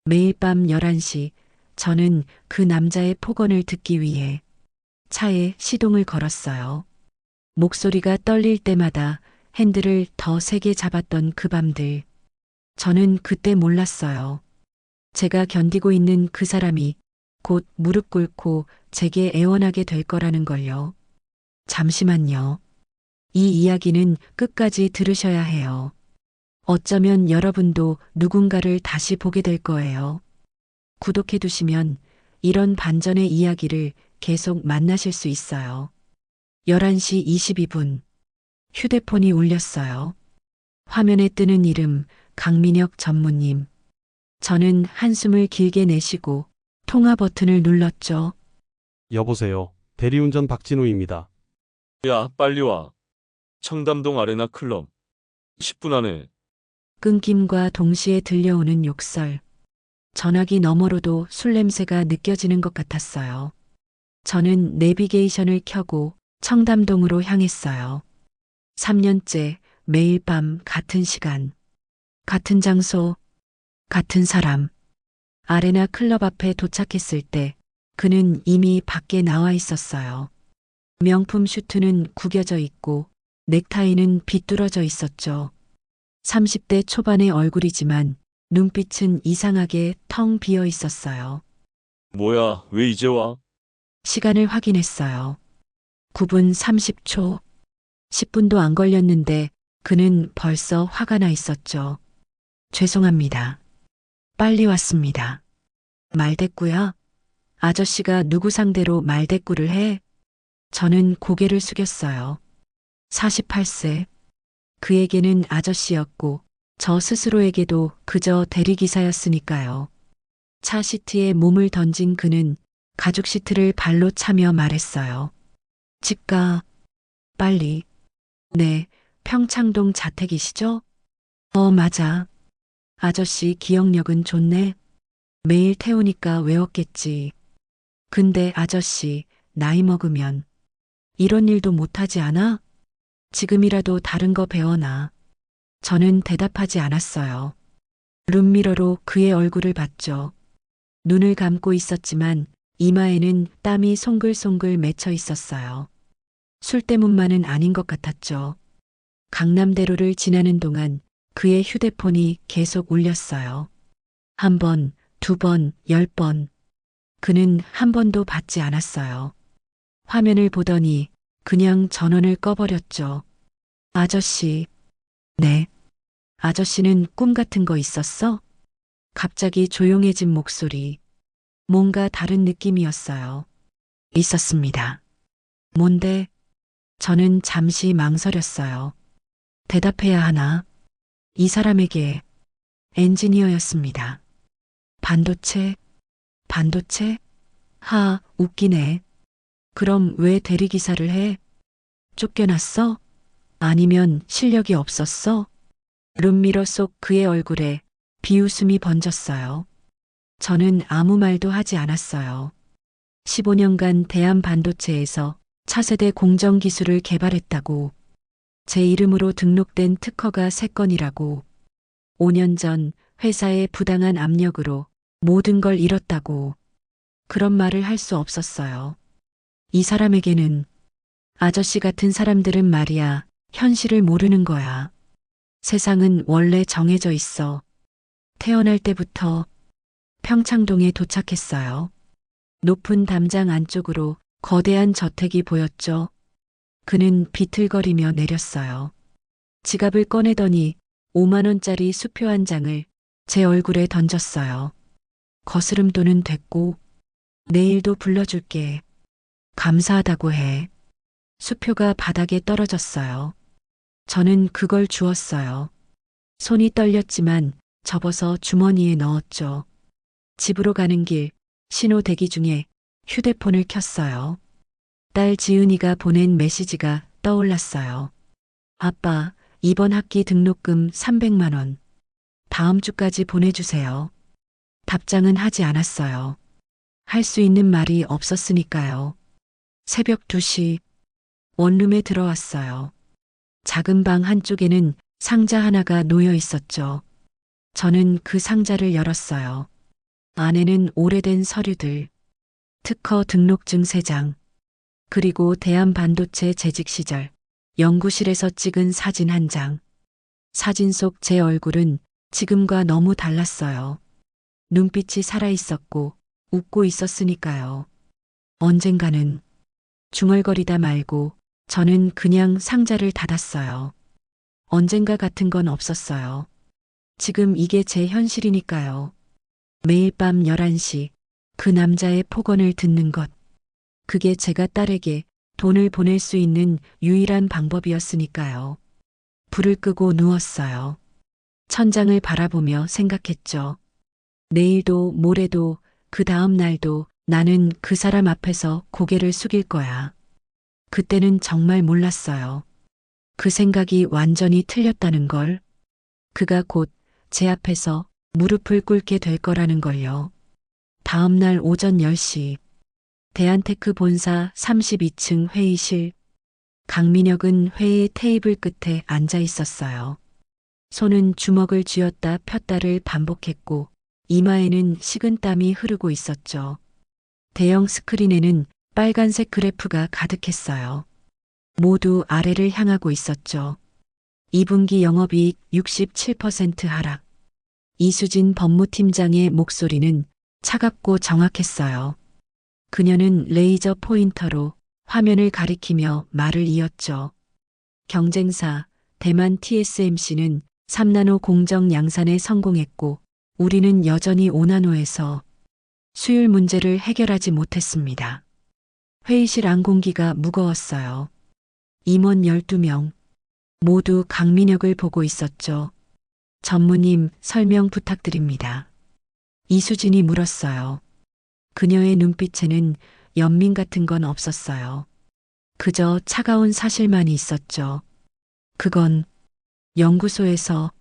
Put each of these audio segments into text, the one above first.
매일 밤 11시 저는 그 남자의 폭언을 듣기 위해 차에 시동을 걸었어요. 목소리가 떨릴 때마다 핸들을 더 세게 잡았던 그 밤들. 저는 그때 몰랐어요. 제가 견디고 있는 그 사람이 곧 무릎 꿇고 제게 애원하게 될 거라는 걸요. 잠시만요. 이 이야기는 끝까지 들으셔야 해요. 어쩌면 여러분도 누군가를 다시 보게 될 거예요. 구독해 두시면 이런 반전의 이야기를 계속 만나실 수 있어요. 11시 22분. 휴대폰이 울렸어요. 화면에 뜨는 이름 강민혁 전무님. 저는 한숨을 길게 내쉬고 통화 버튼을 눌렀죠. 여보세요. 대리운전 박진우입니다. 야, 빨리 와. 청담동 아레나 클럽. 10분 안에. 끊김과 동시에 들려오는 욕설. 전화기 너머로도 술 냄새가 느껴지는 것 같았어요. 저는 내비게이션을 켜고 청담동으로 향했어요. 3년째 매일 밤 같은 시간, 같은 장소, 같은 사람. 아레나 클럽 앞에 도착했을 때 그는 이미 밖에 나와 있었어요. 명품 슈트는 구겨져 있고 넥타이는 비뚤어져 있었죠. 30대 초반의 얼굴이지만 눈빛은 이상하게 텅 비어 있었어요. 뭐야, 왜 이제 와? 시간을 확인했어요. 9분 30초. 10분도 안 걸렸는데 그는 벌써 화가 나 있었죠. 죄송합니다. 빨리 왔습니다. 말대꾸야? 아저씨가 누구 상대로 말대꾸를 해? 저는 고개를 숙였어요. 48세. 그에게는 아저씨였고 저 스스로에게도 그저 대리기사였으니까요. 차 시트에 몸을 던진 그는 가죽 시트를 발로 차며 말했어요. 집 가. 빨리. 네, 평창동 자택이시죠? 맞아. 아저씨 기억력은 좋네. 매일 태우니까 외웠겠지. 근데 아저씨, 나이 먹으면 이런 일도 못하지 않아? 지금이라도 다른 거 배워놔. 저는 대답하지 않았어요. 룸미러로 그의 얼굴을 봤죠. 눈을 감고 있었지만 이마에는 땀이 송글송글 맺혀 있었어요. 술 때문만은 아닌 것 같았죠. 강남대로를 지나는 동안 그의 휴대폰이 계속 울렸어요. 한 번, 두 번, 10번. 그는 한 번도 받지 않았어요. 화면을 보더니 그냥 전원을 꺼버렸죠. 아저씨. 네. 아저씨는 꿈 같은 거 있었어? 갑자기 조용해진 목소리. 뭔가 다른 느낌이었어요. 있었습니다. 뭔데? 저는 잠시 망설였어요. 대답해야 하나? 이 사람에게 엔지니어였습니다. 반도체? 반도체? 웃기네. 그럼 왜 대리기사를 해? 쫓겨났어? 아니면 실력이 없었어? 룸미러 속 그의 얼굴에 비웃음이 번졌어요. 저는 아무 말도 하지 않았어요. 15년간 대한반도체에서 차세대 공정 기술을 개발했다고, 제 이름으로 등록된 특허가 3건이라고, 5년 전 회사의 부당한 압력으로 모든 걸 잃었다고, 그런 말을 할 수 없었어요. 이 사람에게는, 아저씨 같은 사람들은 말이야, 현실을 모르는 거야. 세상은 원래 정해져 있어. 태어날 때부터 평창동에 도착했어요. 높은 담장 안쪽으로 거대한 저택이 보였죠. 그는 비틀거리며 내렸어요. 지갑을 꺼내더니 5만 원짜리 수표 한 장을 제 얼굴에 던졌어요. 거스름돈은 됐고 내일도 불러줄게. 감사하다고 해. 수표가 바닥에 떨어졌어요. 저는 그걸 주었어요. 손이 떨렸지만 접어서 주머니에 넣었죠. 집으로 가는 길 신호 대기 중에 휴대폰을 켰어요. 딸 지은이가 보낸 메시지가 떠올랐어요. 아빠, 이번 학기 등록금 300만 원. 다음 주까지 보내주세요. 답장은 하지 않았어요. 할 수 있는 말이 없었으니까요. 새벽 2시 원룸에 들어왔어요. 작은 방 한쪽에는 상자 하나가 놓여 있었죠. 저는 그 상자를 열었어요. 안에는 오래된 서류들, 특허 등록증 3장, 그리고 대한반도체 재직 시절 연구실에서 찍은 사진 1장. 사진 속 제 얼굴은 지금과 너무 달랐어요. 눈빛이 살아있었고 웃고 있었으니까요. 언젠가는 중얼거리다 말고 저는 그냥 상자를 닫았어요. 언젠가 같은 건 없었어요. 지금 이게 제 현실이니까요. 매일 밤 11시 그 남자의 폭언을 듣는 것. 그게 제가 딸에게 돈을 보낼 수 있는 유일한 방법이었으니까요. 불을 끄고 누웠어요. 천장을 바라보며 생각했죠. 내일도 모레도 그 다음 날도 나는 그 사람 앞에서 고개를 숙일 거야. 그때는 정말 몰랐어요. 그 생각이 완전히 틀렸다는 걸. 그가 곧 제 앞에서 무릎을 꿇게 될 거라는 걸요. 다음 날 오전 10시 대한테크 본사 32층 회의실. 강민혁은 회의 테이블 끝에 앉아 있었어요. 손은 주먹을 쥐었다 폈다를 반복했고 이마에는 식은땀이 흐르고 있었죠. 대형 스크린에는 빨간색 그래프가 가득했어요. 모두 아래를 향하고 있었죠. 2분기 영업이익 67% 하락. 이수진 법무팀장의 목소리는 차갑고 정확했어요. 그녀는 레이저 포인터로 화면을 가리키며 말을 이었죠. 경쟁사 대만 TSMC는 3나노 공정 양산에 성공했고 우리는 여전히 5나노에서 수율 문제를 해결하지 못했습니다. 회의실 안 공기가 무거웠어요. 임원 12명 모두 강민혁을 보고 있었죠. 전무님 설명 부탁드립니다. 이수진이 물었어요. 그녀의 눈빛에는 연민 같은 건 없었어요. 그저 차가운 사실만이 있었죠. 그건 연구소에서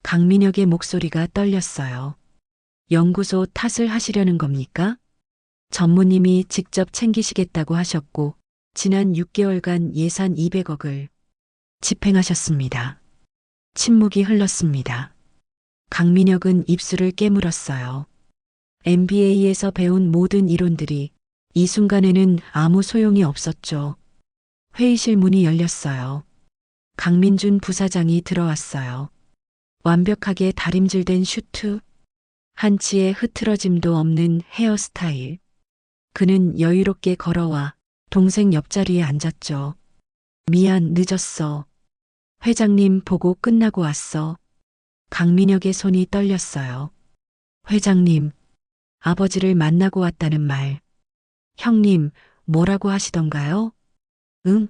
강민혁의 목소리가 떨렸어요. 연구소 탓을 하시려는 겁니까? 전무님이 직접 챙기시겠다고 하셨고 지난 6개월간 예산 200억을 집행하셨습니다. 침묵이 흘렀습니다. 강민혁은 입술을 깨물었어요. MBA에서 배운 모든 이론들이 이 순간에는 아무 소용이 없었죠. 회의실 문이 열렸어요. 강민준 부사장이 들어왔어요. 완벽하게 다림질된 슈트, 한치의 흐트러짐도 없는 헤어스타일. 그는 여유롭게 걸어와 동생 옆자리에 앉았죠. 미안, 늦었어. 회장님 보고 끝나고 왔어. 강민혁의 손이 떨렸어요. 회장님, 아버지를 만나고 왔다는 말. 형님, 뭐라고 하시던가요? 응?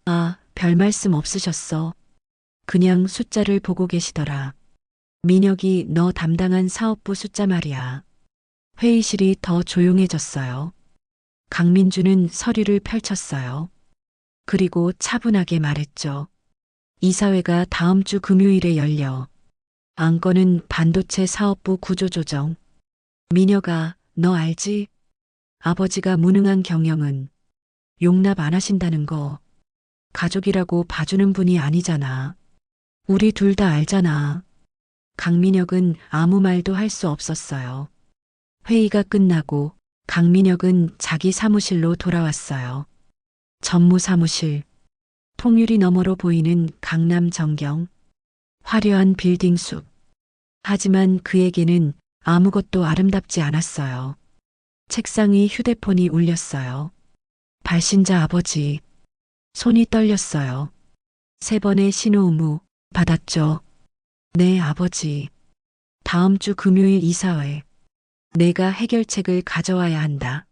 아, 별 말씀 없으셨어. 그냥 숫자를 보고 계시더라. 민혁이 너 담당한 사업부 숫자 말이야. 회의실이 더 조용해졌어요. 강민주는 서류를 펼쳤어요. 그리고 차분하게 말했죠. 이사회가 다음 주 금요일에 열려. 안건은 반도체 사업부 구조조정. 민혁아, 너 알지? 아버지가 무능한 경영은 용납 안 하신다는 거. 가족이라고 봐주는 분이 아니잖아. 우리 둘 다 알잖아. 강민혁은 아무 말도 할 수 없었어요. 회의가 끝나고 강민혁은 자기 사무실로 돌아왔어요. 전무 사무실. 통유리 너머로 보이는 강남 전경. 화려한 빌딩 숲. 하지만 그에게는 아무것도 아름답지 않았어요. 책상 위 휴대폰이 울렸어요. 발신자 아버지. 손이 떨렸어요. 3번의 신호 의무 받았죠. 네, 아버지. 다음 주 금요일 이사회. 내가 해결책을 가져와야 한다.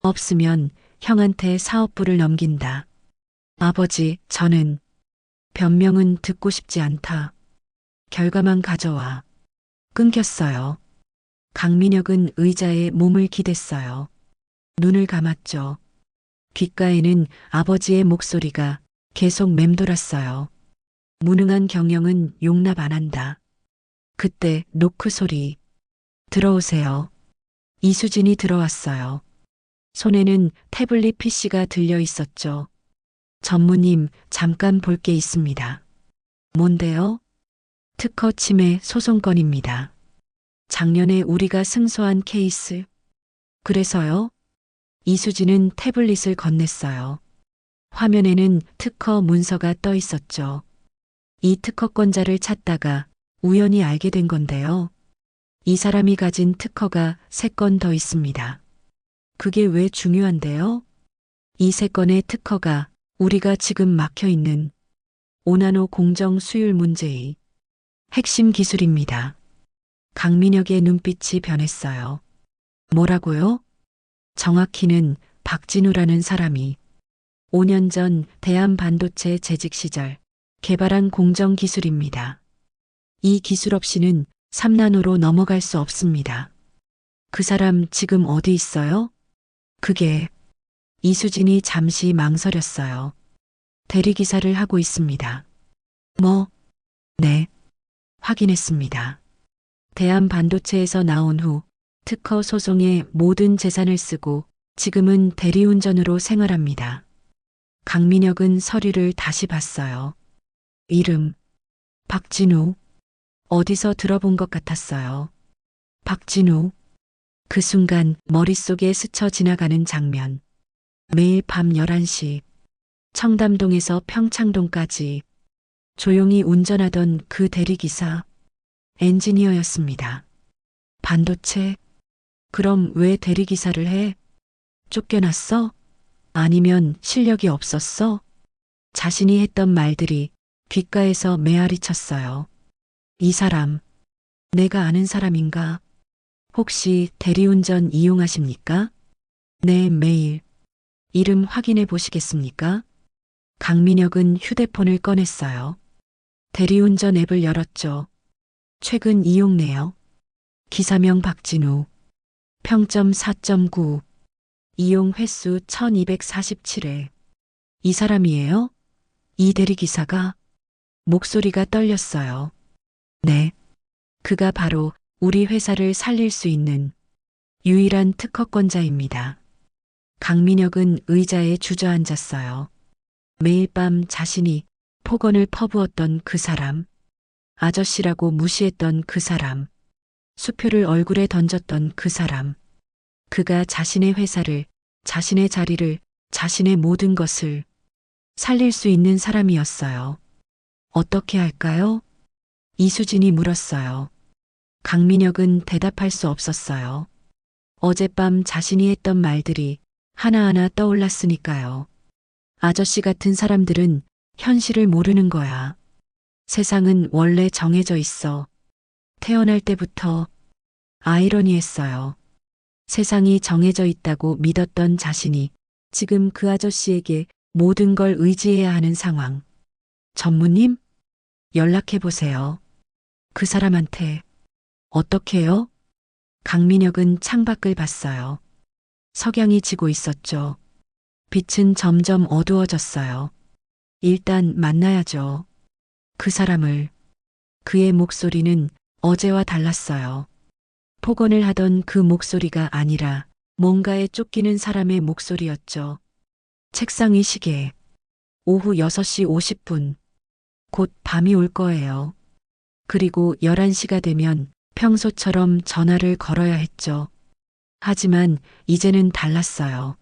없으면 형한테 사업부를 넘긴다. 아버지, 저는 변명은 듣고 싶지 않다. 결과만 가져와. 끊겼어요. 강민혁은 의자에 몸을 기댔어요. 눈을 감았죠. 귓가에는 아버지의 목소리가 계속 맴돌았어요. 무능한 경영은 용납 안 한다. 그때 노크 소리. 들어오세요. 이수진이 들어왔어요. 손에는 태블릿 PC가 들려 있었죠. 전무님, 잠깐 볼 게 있습니다. 뭔데요? 특허 침해 소송건입니다. 작년에 우리가 승소한 케이스. 그래서요? 이수진은 태블릿을 건넸어요. 화면에는 특허 문서가 떠 있었죠. 이 특허권자를 찾다가 우연히 알게 된 건데요. 이 사람이 가진 특허가 3건 더 있습니다. 그게 왜 중요한데요? 이 3건의 특허가 우리가 지금 막혀 있는 오나노 공정 수율 문제의 핵심 기술입니다. 강민혁의 눈빛이 변했어요. 뭐라고요? 정확히는 박진우라는 사람이 5년 전 대한반도체 재직 시절 개발한 공정 기술입니다. 이 기술 없이는 3나노로 넘어갈 수 없습니다. 그 사람 지금 어디 있어요? 그게 이수진이 잠시 망설였어요. 대리기사를 하고 있습니다. 뭐? 네. 확인했습니다. 대한반도체에서 나온 후 특허 소송에 모든 재산을 쓰고 지금은 대리운전으로 생활합니다. 강민혁은 서류를 다시 봤어요. 이름 박진우. 어디서 들어본 것 같았어요. 박진우. 그 순간 머릿속에 스쳐 지나가는 장면. 매일 밤 11시 청담동에서 평창동까지 조용히 운전하던 그 대리기사. 엔지니어였습니다. 반도체? 그럼 왜 대리기사를 해? 쫓겨났어? 아니면 실력이 없었어? 자신이 했던 말들이 귓가에서 메아리 쳤어요. 이 사람, 내가 아는 사람인가? 혹시 대리운전 이용하십니까? 네, 매일. 이름 확인해 보시겠습니까? 강민혁은 휴대폰을 꺼냈어요. 대리운전 앱을 열었죠. 최근 이용 내역. 기사명 박진우. 평점 4.9. 이용 횟수 1247회. 이 사람이에요? 이 대리기사가? 목소리가 떨렸어요. 네. 그가 바로 우리 회사를 살릴 수 있는 유일한 특허권자입니다. 강민혁은 의자에 주저앉았어요. 매일 밤 자신이 폭언을 퍼부었던 그 사람, 아저씨라고 무시했던 그 사람, 수표를 얼굴에 던졌던 그 사람, 그가 자신의 회사를, 자신의 자리를, 자신의 모든 것을 살릴 수 있는 사람이었어요. 어떻게 할까요? 이수진이 물었어요. 강민혁은 대답할 수 없었어요. 어젯밤 자신이 했던 말들이 하나하나 떠올랐으니까요. 아저씨 같은 사람들은 현실을 모르는 거야. 세상은 원래 정해져 있어. 태어날 때부터. 아이러니했어요. 세상이 정해져 있다고 믿었던 자신이 지금 그 아저씨에게 모든 걸 의지해야 하는 상황. 전무님? 연락해보세요. 그 사람한테. 어떻게요? 강민혁은 창밖을 봤어요. 석양이 지고 있었죠. 빛은 점점 어두워졌어요. 일단 만나야죠. 그 사람을. 그의 목소리는 어제와 달랐어요. 폭언을 하던 그 목소리가 아니라 뭔가에 쫓기는 사람의 목소리였죠. 책상 위 시계. 오후 6시 50분. 곧 밤이 올 거예요. 그리고 11시가 되면 평소처럼 전화를 걸어야 했죠. 하지만 이제는 달랐어요.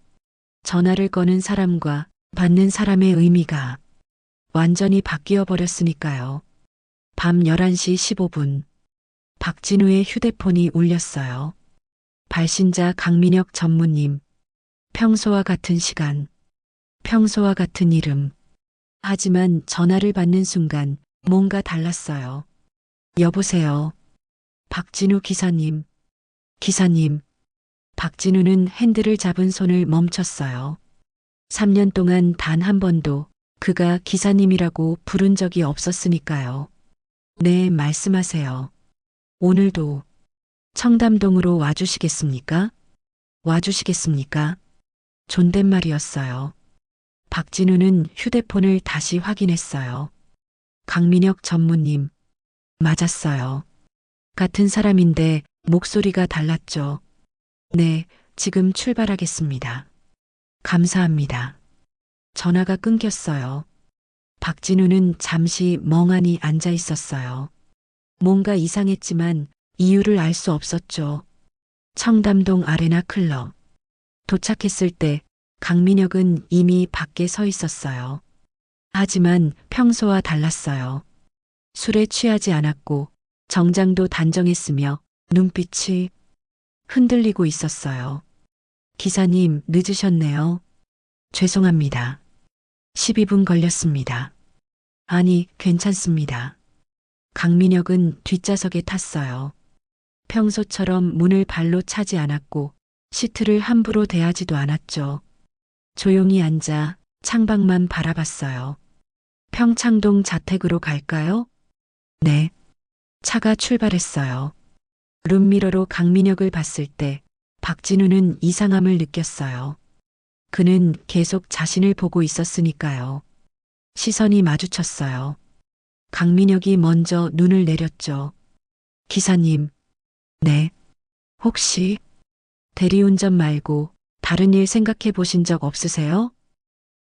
전화를 거는 사람과 받는 사람의 의미가 완전히 바뀌어 버렸으니까요. 밤 11시 15분. 박진우의 휴대폰이 울렸어요. 발신자 강민혁 전무님. 평소와 같은 시간. 평소와 같은 이름. 하지만 전화를 받는 순간 뭔가 달랐어요. 여보세요. 박진우 기사님. 기사님. 박진우는 핸들을 잡은 손을 멈췄어요. 3년 동안 단 한 번도 그가 기사님이라고 부른 적이 없었으니까요. 네, 말씀하세요. 오늘도 청담동으로 와주시겠습니까? 와주시겠습니까? 존댓말이었어요. 박진우는 휴대폰을 다시 확인했어요. 강민혁 전무님. 맞았어요. 같은 사람인데 목소리가 달랐죠. 네, 지금 출발하겠습니다. 감사합니다. 전화가 끊겼어요. 박진우는 잠시 멍하니 앉아 있었어요. 뭔가 이상했지만 이유를 알 수 없었죠. 청담동 아레나 클럽. 도착했을 때 강민혁은 이미 밖에 서 있었어요. 하지만 평소와 달랐어요. 술에 취하지 않았고 정장도 단정했으며 눈빛이 흔들리고 있었어요. 기사님, 늦으셨네요. 죄송합니다. 12분 걸렸습니다. 아니, 괜찮습니다. 강민혁은 뒷좌석에 탔어요. 평소처럼 문을 발로 차지 않았고 시트를 함부로 대하지도 않았죠. 조용히 앉아 창밖만 바라봤어요. 평창동 자택으로 갈까요? 네. 차가 출발했어요. 룸미러로 강민혁을 봤을 때 박진우는 이상함을 느꼈어요. 그는 계속 자신을 보고 있었으니까요. 시선이 마주쳤어요. 강민혁이 먼저 눈을 내렸죠. 기사님. 네. 혹시 대리운전 말고 다른 일 생각해 보신 적 없으세요?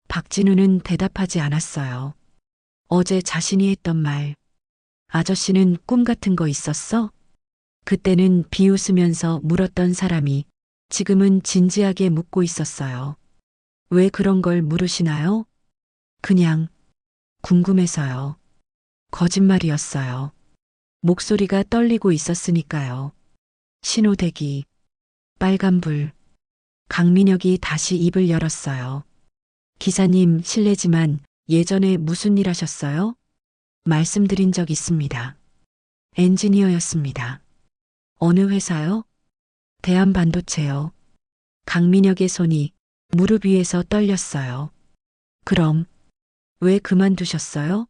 박진우는 대답하지 않았어요. 어제 자신이 했던 말. 아저씨는 꿈 같은 거 있었어? 그때는 비웃으면서 물었던 사람이 지금은 진지하게 묻고 있었어요. 왜 그런 걸 물으시나요? 그냥 궁금해서요. 거짓말이었어요. 목소리가 떨리고 있었으니까요. 신호대기, 빨간불. 강민혁이 다시 입을 열었어요. 기사님, 실례지만 예전에 무슨 일 하셨어요? 말씀드린 적 있습니다. 엔지니어였습니다. 어느 회사요? 대한반도체요. 강민혁의 손이 무릎 위에서 떨렸어요. 그럼 왜 그만두셨어요?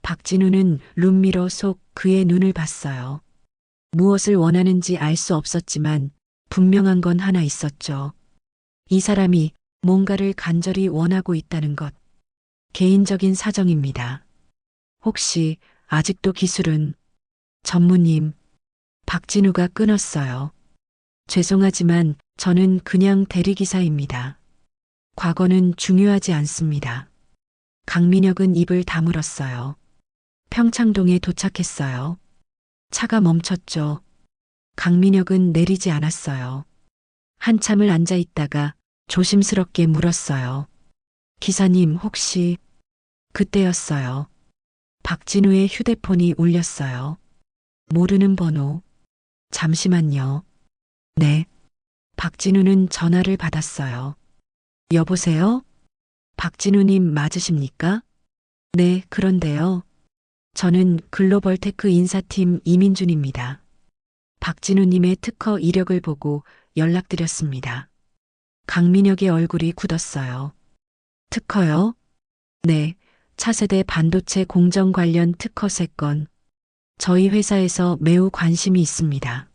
박진우는 룸미러 속 그의 눈을 봤어요. 무엇을 원하는지 알 수 없었지만 분명한 건 하나 있었죠. 이 사람이 뭔가를 간절히 원하고 있다는 것. 개인적인 사정입니다. 혹시 아직도 기술은? 전무님. 박진우가 끊었어요. 죄송하지만 저는 그냥 대리기사입니다. 과거는 중요하지 않습니다. 강민혁은 입을 다물었어요. 평창동에 도착했어요. 차가 멈췄죠. 강민혁은 내리지 않았어요. 한참을 앉아 있다가 조심스럽게 물었어요. 기사님, 혹시? 그때였어요. 박진우의 휴대폰이 울렸어요. 모르는 번호. 잠시만요. 네. 박진우는 전화를 받았어요. 여보세요? 박진우님 맞으십니까? 네, 그런데요. 저는 글로벌테크 인사팀 이민준입니다. 박진우님의 특허 이력을 보고 연락드렸습니다. 강민혁의 얼굴이 굳었어요. 특허요? 네, 차세대 반도체 공정 관련 특허 3건. 저희 회사에서 매우 관심이 있습니다.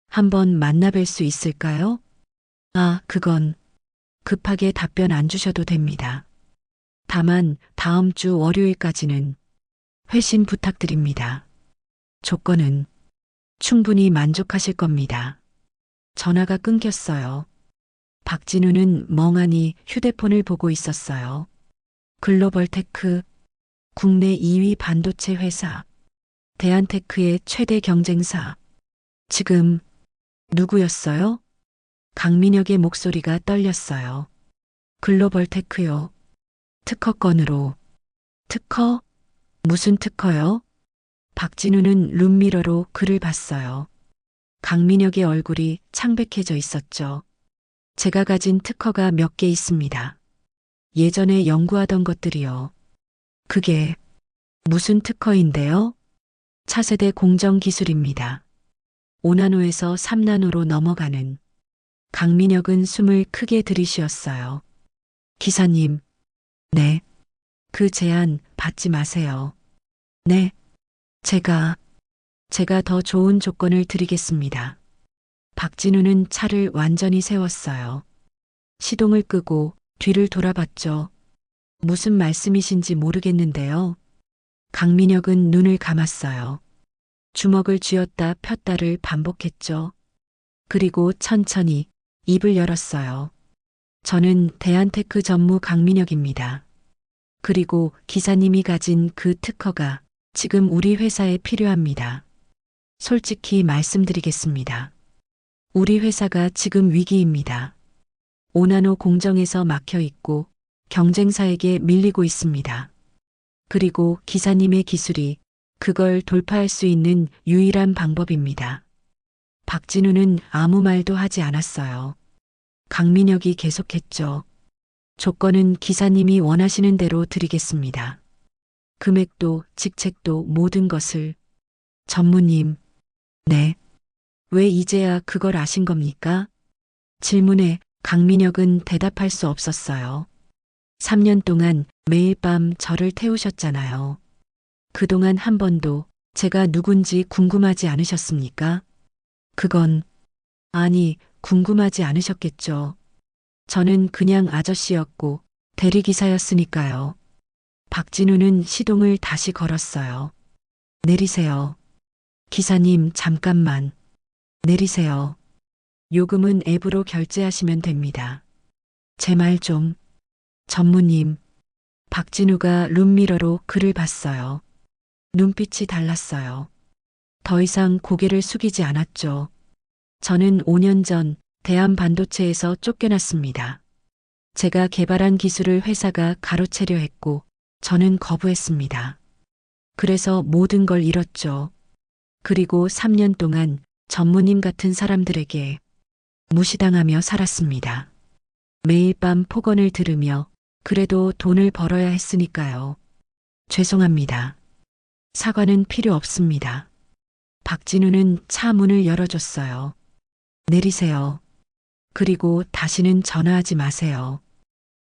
한번 만나뵐 수 있을까요? 아, 그건 급하게 답변 안 주셔도 됩니다. 다만 다음 주 월요일까지는 회신 부탁드립니다. 조건은 충분히 만족하실 겁니다. 전화가 끊겼어요. 박진우는 멍하니 휴대폰을 보고 있었어요. 글로벌테크, 국내 2위 반도체 회사, 대한테크의 최대 경쟁사. 지금 누구였어요? 강민혁의 목소리가 떨렸어요. 글로벌테크요. 특허건으로. 특허? 무슨 특허요? 박진우는 룸미러로 그를 봤어요. 강민혁의 얼굴이 창백해져 있었죠. 제가 가진 특허가 몇 개 있습니다. 예전에 연구하던 것들이요. 그게 무슨 특허인데요? 차세대 공정 기술입니다. 5나노에서 3나노로 넘어가는. 강민혁은 숨을 크게 들이쉬었어요. 기사님. 네. 그 제안 받지 마세요. 네. 제가 더 좋은 조건을 드리겠습니다. 박진우는 차를 완전히 세웠어요. 시동을 끄고 뒤를 돌아봤죠. 무슨 말씀이신지 모르겠는데요. 강민혁은 눈을 감았어요. 주먹을 쥐었다 폈다를 반복했죠. 그리고 천천히 입을 열었어요. 저는 대한테크 전무 강민혁입니다. 그리고 기사님이 가진 그 특허가 지금 우리 회사에 필요합니다. 솔직히 말씀드리겠습니다. 우리 회사가 지금 위기입니다. 오나노 공정에서 막혀 있고 경쟁사에게 밀리고 있습니다. 그리고 기사님의 기술이 그걸 돌파할 수 있는 유일한 방법입니다. 박진우는 아무 말도 하지 않았어요. 강민혁이 계속했죠. 조건은 기사님이 원하시는 대로 드리겠습니다. 금액도 직책도 모든 것을. 전무님, 네. 왜 이제야 그걸 아신 겁니까? 질문에 강민혁은 대답할 수 없었어요. 3년 동안 매일 밤 저를 태우셨잖아요. 그동안 한 번도 제가 누군지 궁금하지 않으셨습니까? 그건, 아니, 궁금하지 않으셨겠죠. 저는 그냥 아저씨였고 대리기사였으니까요. 박진우는 시동을 다시 걸었어요. 내리세요. 기사님, 잠깐만. 내리세요. 요금은 앱으로 결제하시면 됩니다. 제 말 좀. 전무님. 박진우가 룸미러로 그를 봤어요. 눈빛이 달랐어요. 더 이상 고개를 숙이지 않았죠. 저는 5년 전 대한반도체에서 쫓겨났습니다. 제가 개발한 기술을 회사가 가로채려 했고 저는 거부했습니다. 그래서 모든 걸 잃었죠. 그리고 3년 동안 전무님 같은 사람들에게 무시당하며 살았습니다. 매일 밤 폭언을 들으며 그래도 돈을 벌어야 했으니까요. 죄송합니다. 사과는 필요 없습니다. 박진우는 차 문을 열어줬어요. 내리세요. 그리고 다시는 전화하지 마세요.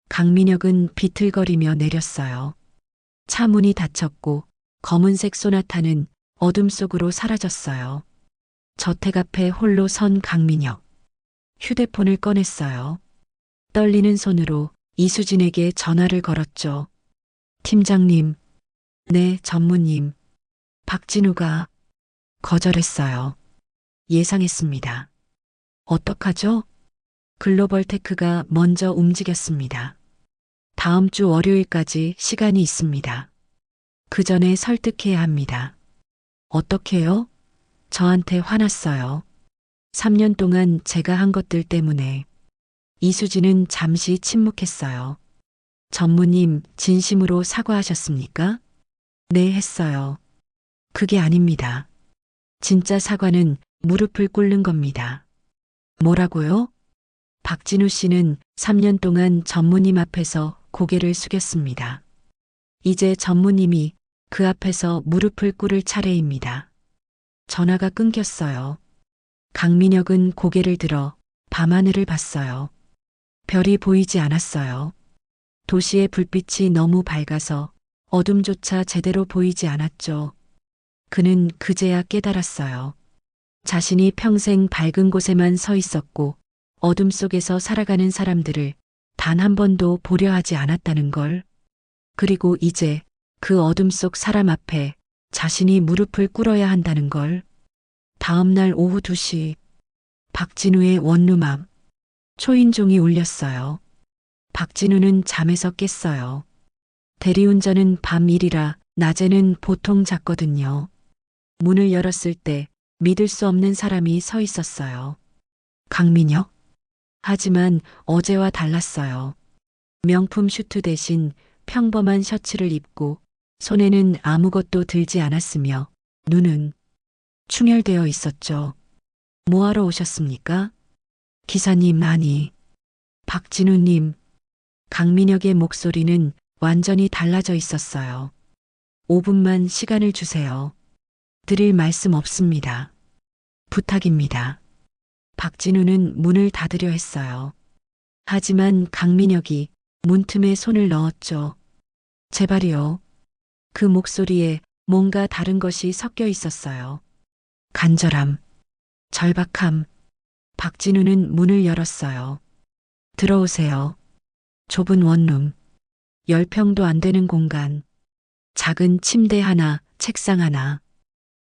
강민혁은 비틀거리며 내렸어요. 차 문이 닫혔고 검은색 소나타는 어둠 속으로 사라졌어요. 저택 앞에 홀로 선 강민혁. 휴대폰을 꺼냈어요. 떨리는 손으로 이수진에게 전화를 걸었죠. 팀장님. 네, 전무님. 박진우가 거절했어요. 예상했습니다. 어떡하죠? 글로벌테크가 먼저 움직였습니다. 다음 주 월요일까지 시간이 있습니다. 그 전에 설득해야 합니다. 어떻게요? 저한테 화났어요. 3년 동안 제가 한 것들 때문에. 이수진은 잠시 침묵했어요. 전무님, 진심으로 사과하셨습니까? 네, 했어요. 그게 아닙니다. 진짜 사과는 무릎을 꿇는 겁니다. 뭐라고요? 박진우 씨는 3년 동안 전무님 앞에서 고개를 숙였습니다. 이제 전무님이 그 앞에서 무릎을 꿇을 차례입니다. 전화가 끊겼어요. 강민혁은 고개를 들어 밤하늘을 봤어요. 별이 보이지 않았어요. 도시의 불빛이 너무 밝아서 어둠조차 제대로 보이지 않았죠. 그는 그제야 깨달았어요. 자신이 평생 밝은 곳에만 서 있었고 어둠 속에서 살아가는 사람들을 단 한 번도 보려 하지 않았다는 걸. 그리고 이제 그 어둠 속 사람 앞에 자신이 무릎을 꿇어야 한다는 걸. 다음 날 오후 2시 박진우의 원룸 앞 초인종이 울렸어요. 박진우는 잠에서 깼어요. 대리운전은 밤 일이라 낮에는 보통 잤거든요. 문을 열었을 때 믿을 수 없는 사람이 서 있었어요. 강민혁? 하지만 어제와 달랐어요. 명품 슈트 대신 평범한 셔츠를 입고 손에는 아무것도 들지 않았으며 눈은 충혈되어 있었죠. 뭐하러 오셨습니까? 기사님, 아니. 박진우님. 강민혁의 목소리는 완전히 달라져 있었어요. 5분만 시간을 주세요. 드릴 말씀 없습니다. 부탁입니다. 박진우는 문을 닫으려 했어요. 하지만 강민혁이 문틈에 손을 넣었죠. 제발이요. 그 목소리에 뭔가 다른 것이 섞여 있었어요. 간절함, 절박함. 박진우는 문을 열었어요. 들어오세요. 좁은 원룸. 10평도 안 되는 공간. 작은 침대 하나, 책상 하나.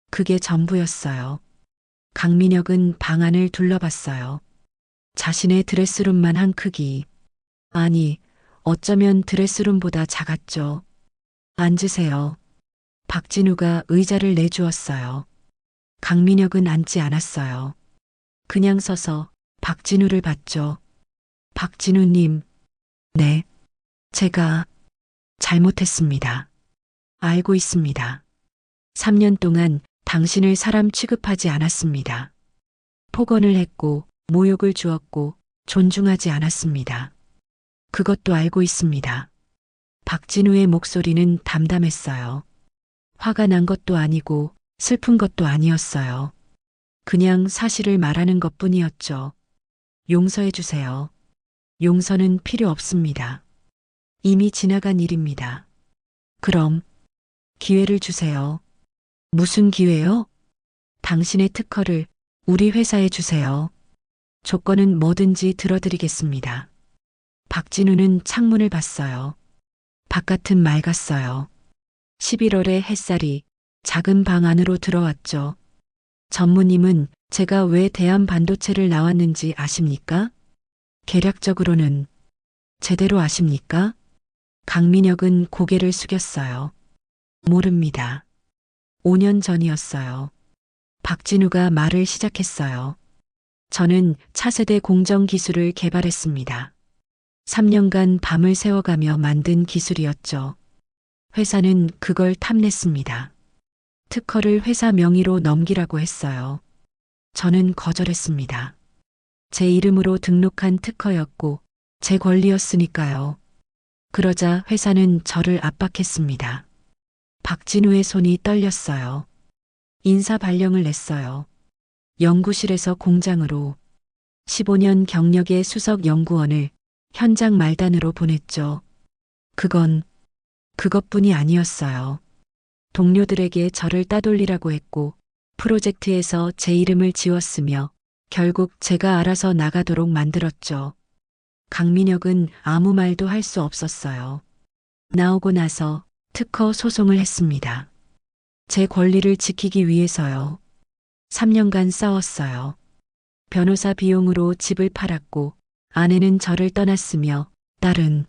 그게 전부였어요. 강민혁은 방 안을 둘러봤어요. 자신의 드레스룸만 한 크기. 아니, 어쩌면 드레스룸보다 작았죠. 앉으세요. 박진우가 의자를 내주었어요. 강민혁은 앉지 않았어요. 그냥 서서 박진우를 봤죠. 박진우님, 네, 제가 잘못했습니다. 알고 있습니다. 3년 동안 당신을 사람 취급하지 않았습니다. 폭언을 했고, 모욕을 주었고, 존중하지 않았습니다. 그것도 알고 있습니다. 박진우의 목소리는 담담했어요. 화가 난 것도 아니고 슬픈 것도 아니었어요. 그냥 사실을 말하는 것 뿐이었죠. 용서해 주세요. 용서는 필요 없습니다. 이미 지나간 일입니다. 그럼 기회를 주세요. 무슨 기회요? 당신의 특허를 우리 회사에 주세요. 조건은 뭐든지 들어드리겠습니다. 박진우는 창문을 봤어요. 바깥은 맑았어요. 11월의 햇살이 작은 방 안으로 들어왔죠. 전무님은 제가 왜 대한반도체를 나왔는지 아십니까? 계략적으로는 제대로 아십니까? 강민혁은 고개를 숙였어요. 모릅니다. 5년 전이었어요. 박진우가 말을 시작했어요. 저는 차세대 공정 기술을 개발했습니다. 3년간 밤을 새워가며 만든 기술이었죠. 회사는 그걸 탐냈습니다. 특허를 회사 명의로 넘기라고 했어요. 저는 거절했습니다. 제 이름으로 등록한 특허였고 제 권리였으니까요. 그러자 회사는 저를 압박했습니다. 박진우의 손이 떨렸어요. 인사 발령을 냈어요. 연구실에서 공장으로 15년 경력의 수석 연구원을 현장 말단으로 보냈죠. 그것뿐이 아니었어요. 동료들에게 저를 따돌리라고 했고 프로젝트에서 제 이름을 지웠으며 결국 제가 알아서 나가도록 만들었죠. 강민혁은 아무 말도 할 수 없었어요. 나오고 나서 특허 소송을 했습니다. 제 권리를 지키기 위해서요. 3년간 싸웠어요. 변호사 비용으로 집을 팔았고 아내는 저를 떠났으며 딸은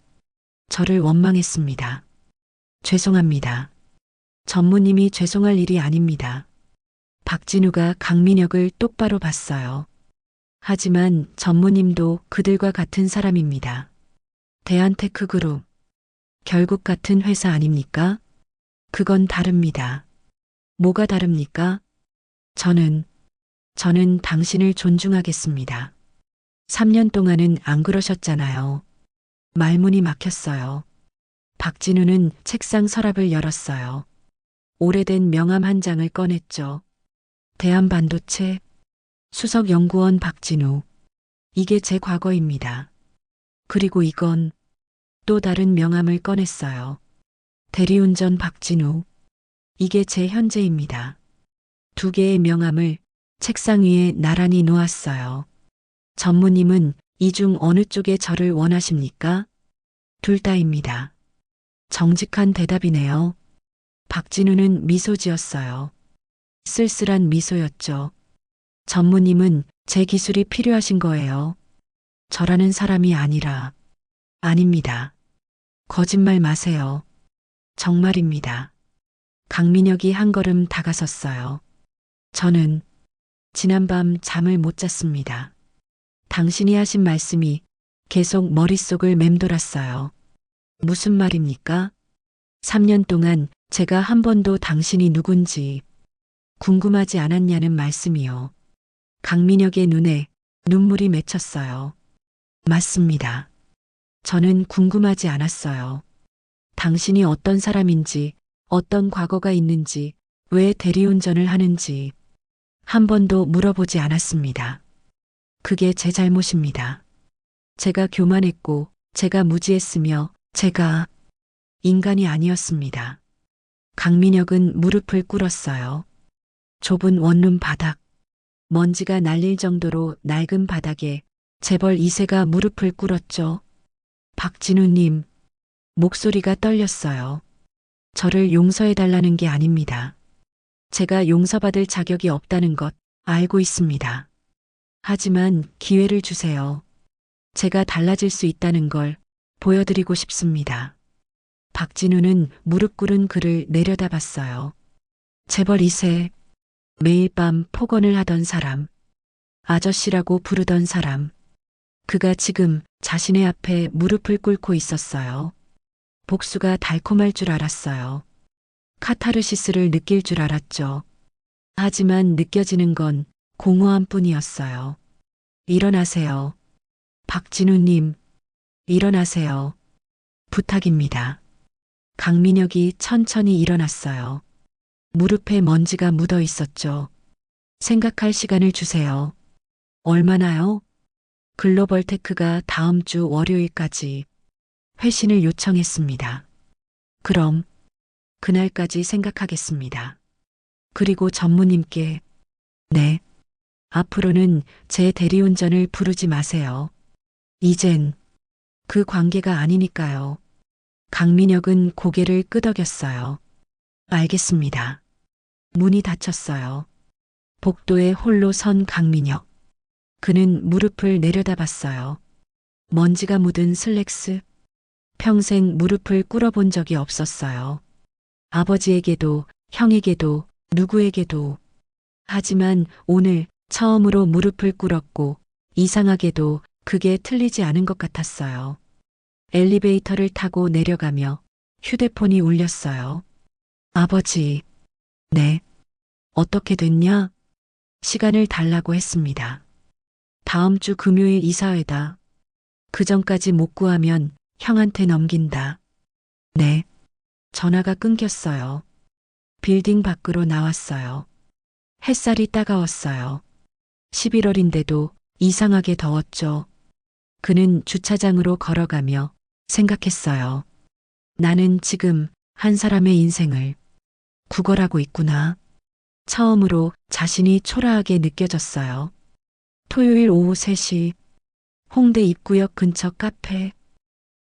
저를 원망했습니다. 죄송합니다. 전무님이 죄송할 일이 아닙니다. 박진우가 강민혁을 똑바로 봤어요. 하지만 전무님도 그들과 같은 사람입니다. 대한테크그룹, 결국 같은 회사 아닙니까? 그건 다릅니다. 뭐가 다릅니까? 저는 당신을 존중하겠습니다. 3년 동안은 안 그러셨잖아요. 말문이 막혔어요. 박진우는 책상 서랍을 열었어요. 오래된 명함 한 장을 꺼냈죠. 대한반도체 수석연구원 박진우. 이게 제 과거입니다. 그리고 이건 또 다른 명함을 꺼냈어요. 대리운전 박진우. 이게 제 현재입니다. 2개의 명함을 책상 위에 나란히 놓았어요. 전무님은 이 중 어느 쪽에 저를 원하십니까? 둘 다입니다. 정직한 대답이네요. 박진우는 미소 지었어요. 쓸쓸한 미소였죠. 전무님은 제 기술이 필요하신 거예요. 저라는 사람이 아니라. 아닙니다. 거짓말 마세요. 정말입니다. 강민혁이 한 걸음 다가섰어요. 저는 지난밤 잠을 못 잤습니다. 당신이 하신 말씀이 계속 머릿속을 맴돌았어요. 무슨 말입니까? 3년 동안 제가 한 번도 당신이 누군지 궁금하지 않았냐는 말씀이요. 강민혁의 눈에 눈물이 맺혔어요. 맞습니다. 저는 궁금하지 않았어요. 당신이 어떤 사람인지, 어떤 과거가 있는지, 왜 대리운전을 하는지 한 번도 물어보지 않았습니다. 그게 제 잘못입니다. 제가 교만했고, 제가 무지했으며, 제가 인간이 아니었습니다. 강민혁은 무릎을 꿇었어요. 좁은 원룸 바닥, 먼지가 날릴 정도로 낡은 바닥에 재벌 2세가 무릎을 꿇었죠. 박진우님, 목소리가 떨렸어요. 저를 용서해달라는 게 아닙니다. 제가 용서받을 자격이 없다는 것 알고 있습니다. 하지만 기회를 주세요. 제가 달라질 수 있다는 걸 보여드리고 싶습니다. 박진우는 무릎 꿇은 그를 내려다봤어요. 재벌 2세, 매일 밤 폭언을 하던 사람, 아저씨라고 부르던 사람. 그가 지금 자신의 앞에 무릎을 꿇고 있었어요. 복수가 달콤할 줄 알았어요. 카타르시스를 느낄 줄 알았죠. 하지만 느껴지는 건 공허함 뿐이었어요. 일어나세요. 박진우님, 일어나세요. 부탁입니다. 강민혁이 천천히 일어났어요. 무릎에 먼지가 묻어 있었죠. 생각할 시간을 주세요. 얼마나요? 글로벌 테크가 다음 주 월요일까지 회신을 요청했습니다. 그럼 그날까지 생각하겠습니다. 그리고 전무님께 네. 앞으로는 제 대리운전을 부르지 마세요. 이젠 그 관계가 아니니까요. 강민혁은 고개를 끄덕였어요. 알겠습니다. 문이 닫혔어요. 복도에 홀로 선 강민혁. 그는 무릎을 내려다봤어요. 먼지가 묻은 슬랙스. 평생 무릎을 꿇어본 적이 없었어요. 아버지에게도, 형에게도, 누구에게도. 하지만 오늘 처음으로 무릎을 꿇었고 이상하게도 그게 틀리지 않은 것 같았어요. 엘리베이터를 타고 내려가며 휴대폰이 울렸어요. 아버지, 네. 어떻게 됐냐? 시간을 달라고 했습니다. 다음 주 금요일 이사회다. 그 전까지 못 구하면 형한테 넘긴다. 네. 전화가 끊겼어요. 빌딩 밖으로 나왔어요. 햇살이 따가웠어요. 11월인데도 이상하게 더웠죠. 그는 주차장으로 걸어가며 생각했어요. 나는 지금 한 사람의 인생을 구걸하고 있구나. 처음으로 자신이 초라하게 느껴졌어요. 토요일 오후 3시 홍대 입구역 근처 카페.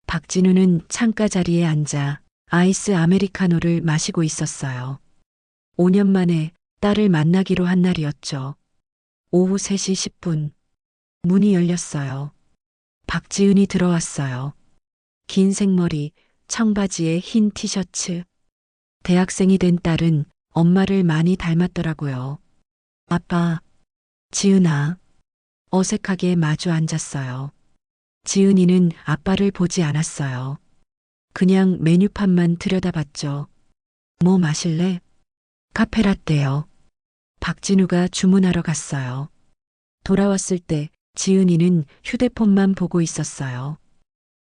박진우는 창가 자리에 앉아 아이스 아메리카노를 마시고 있었어요. 5년 만에 딸을 만나기로 한 날이었죠. 오후 3시 10분. 문이 열렸어요. 박지은이 들어왔어요. 긴 생머리, 청바지에 흰 티셔츠. 대학생이 된 딸은 엄마를 많이 닮았더라고요. 아빠, 지은아. 어색하게 마주 앉았어요. 지은이는 아빠를 보지 않았어요. 그냥 메뉴판만 들여다봤죠. 뭐 마실래? 카페라떼요. 박진우가 주문하러 갔어요. 돌아왔을 때 지은이는 휴대폰만 보고 있었어요.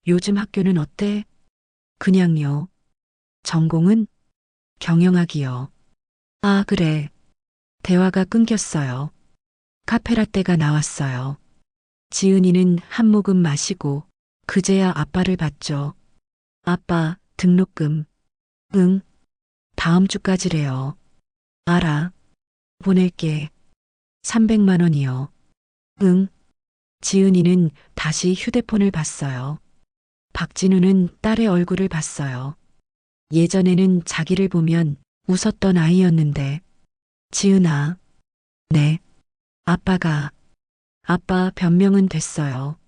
요즘 학교는 어때? 그냥요. 전공은? 경영학이요. 아, 그래. 대화가 끊겼어요. 카페라떼가 나왔어요. 지은이는 한 모금 마시고 그제야 아빠를 봤죠. 아빠, 등록금. 응. 다음 주까지래요. 알아. 보낼게. 300만 원이요. 응. 지은이는 다시 휴대폰을 봤어요. 박진우는 딸의 얼굴을 봤어요. 예전에는 자기를 보면 웃었던 아이였는데. 지은아. 네. 아빠 변명은 됐어요.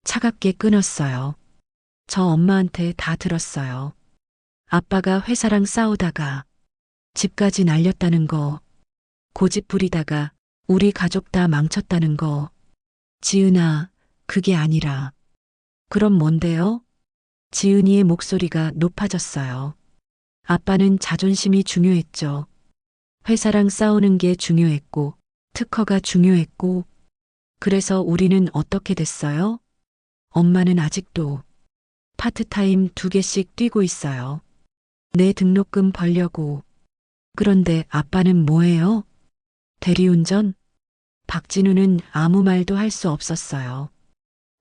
차갑게 끊었어요. 저 엄마한테 다 들었어요. 아빠가 회사랑 싸우다가 집까지 날렸다는 거, 고집 부리다가 우리 가족 다 망쳤다는 거. 지은아, 그게 아니라. 그럼 뭔데요? 지은이의 목소리가 높아졌어요. 아빠는 자존심이 중요했죠. 회사랑 싸우는 게 중요했고, 특허가 중요했고, 그래서 우리는 어떻게 됐어요? 엄마는 아직도 파트타임 2개씩 뛰고 있어요. 내 등록금 벌려고. 그런데 아빠는 뭐해요? 대리운전? 박진우는 아무 말도 할 수 없었어요.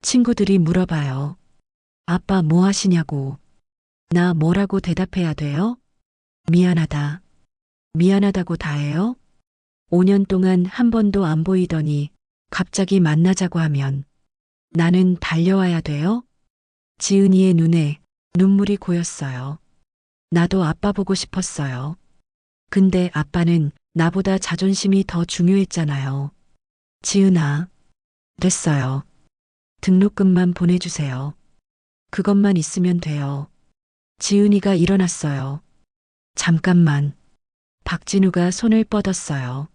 친구들이 물어봐요. 아빠 뭐 하시냐고. 나 뭐라고 대답해야 돼요? 미안하다. 미안하다고 다 해요? 5년 동안 한 번도 안 보이더니 갑자기 만나자고 하면 나는 달려와야 돼요? 지은이의 눈에 눈물이 고였어요. 나도 아빠 보고 싶었어요. 근데 아빠는 나보다 자존심이 더 중요했잖아요. 지은아, 됐어요. 등록금만 보내주세요. 그것만 있으면 돼요. 지은이가 일어났어요. 잠깐만. 박진우가 손을 뻗었어요.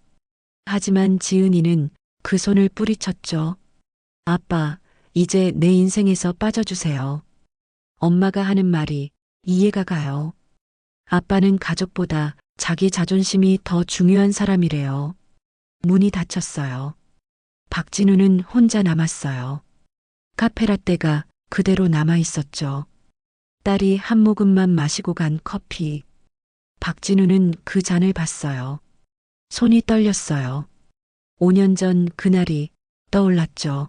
하지만 지은이는 그 손을 뿌리쳤죠. 아빠, 이제 내 인생에서 빠져주세요. 엄마가 하는 말이 이해가 가요. 아빠는 가족보다 자기 자존심이 더 중요한 사람이래요. 문이 닫혔어요. 박진우는 혼자 남았어요. 카페라떼가 그대로 남아 있었죠. 딸이 한 모금만 마시고 간 커피. 박진우는 그 잔을 봤어요. 손이 떨렸어요. 5년 전 그날이 떠올랐죠.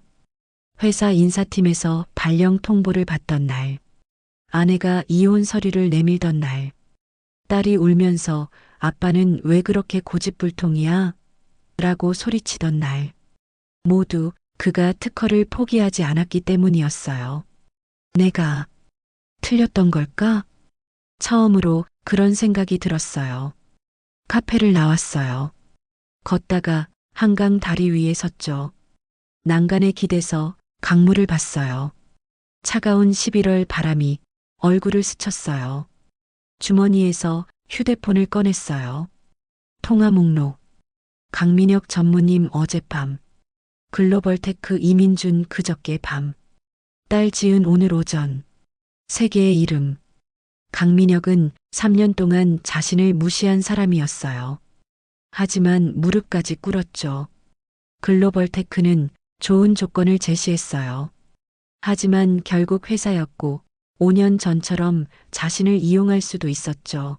회사 인사팀에서 발령 통보를 받던 날. 아내가 이혼 서류를 내밀던 날. 딸이 울면서 아빠는 왜 그렇게 고집불통이야? 라고 소리치던 날. 모두 그가 특허를 포기하지 않았기 때문이었어요. 내가 틀렸던 걸까? 처음으로 그런 생각이 들었어요. 카페를 나왔어요. 걷다가 한강 다리 위에 섰죠. 난간에 기대서 강물을 봤어요. 차가운 11월 바람이 얼굴을 스쳤어요. 주머니에서 휴대폰을 꺼냈어요. 통화 목록. 강민혁 전무님 어젯밤. 글로벌테크 이민준 그저께 밤. 딸 지은 오늘 오전. 세 개의 이름. 강민혁은 3년 동안 자신을 무시한 사람이었어요. 하지만 무릎까지 꿇었죠. 글로벌테크는 좋은 조건을 제시했어요. 하지만 결국 회사였고 5년 전처럼 자신을 이용할 수도 있었죠.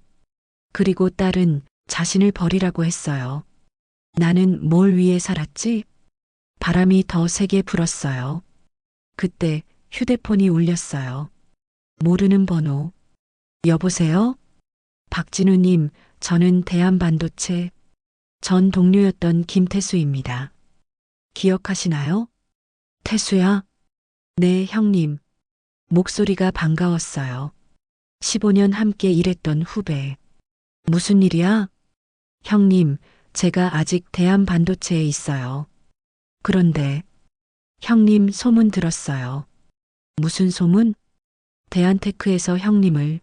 그리고 딸은 자신을 버리라고 했어요. 나는 뭘 위해 살았지? 바람이 더 세게 불었어요. 그때 휴대폰이 울렸어요. 모르는 번호. 여보세요? 박진우님, 저는 대한반도체 전 동료였던 김태수입니다. 기억하시나요? 태수야? 네, 형님. 목소리가 반가웠어요. 15년 함께 일했던 후배. 무슨 일이야? 형님, 제가 아직 대한반도체에 있어요. 그런데, 형님 소문 들었어요. 무슨 소문? 대한테크에서 형님을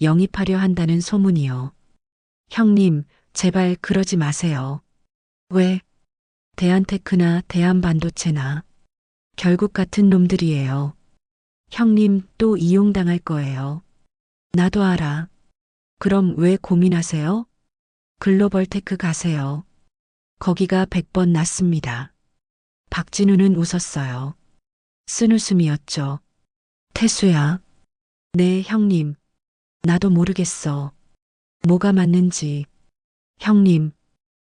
영입하려 한다는 소문이요. 형님, 제발 그러지 마세요. 왜? 대한테크나 대한반도체나 결국 같은 놈들이에요. 형님 또 이용당할 거예요. 나도 알아. 그럼 왜 고민하세요? 글로벌테크 가세요. 거기가 100번 낫습니다. 박진우는 웃었어요. 쓴웃음이었죠. 태수야. 네, 형님. 나도 모르겠어. 뭐가 맞는지. 형님,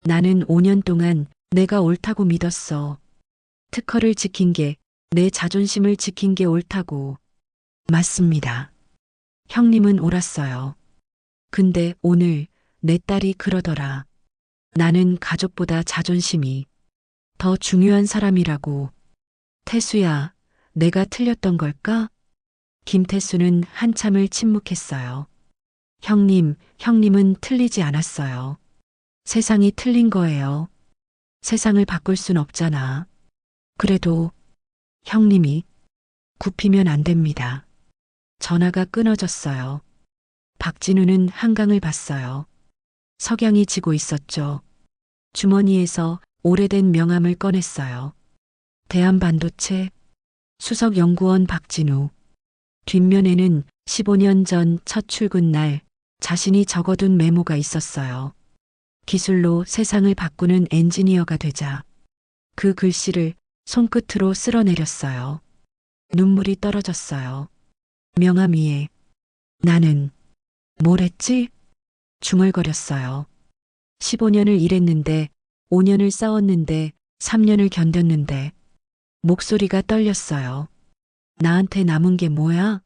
나는 5년 동안 내가 옳다고 믿었어. 특허를 지킨 게, 내 자존심을 지킨 게 옳다고. 맞습니다. 형님은 옳았어요. 근데 오늘 내 딸이 그러더라. 나는 가족보다 자존심이 더 중요한 사람이라고. 태수야, 내가 틀렸던 걸까? 김태수는 한참을 침묵했어요. 형님은 틀리지 않았어요. 세상이 틀린 거예요. 세상을 바꿀 순 없잖아. 그래도 형님이 굽히면 안 됩니다. 전화가 끊어졌어요. 박진우는 한강을 봤어요. 석양이 지고 있었죠. 주머니에서 오래된 명함을 꺼냈어요. 대한반도체 수석연구원 박진우. 뒷면에는 15년 전 첫 출근 날 자신이 적어둔 메모가 있었어요. 기술로 세상을 바꾸는 엔지니어가 되자. 그 글씨를 손끝으로 쓸어내렸어요. 눈물이 떨어졌어요. 명함 위에 나는 뭘 했지? 중얼거렸어요. 15년을 일했는데 5년을 싸웠는데 3년을 견뎠는데 목소리가 떨렸어요. 나한테 남은 게 뭐야?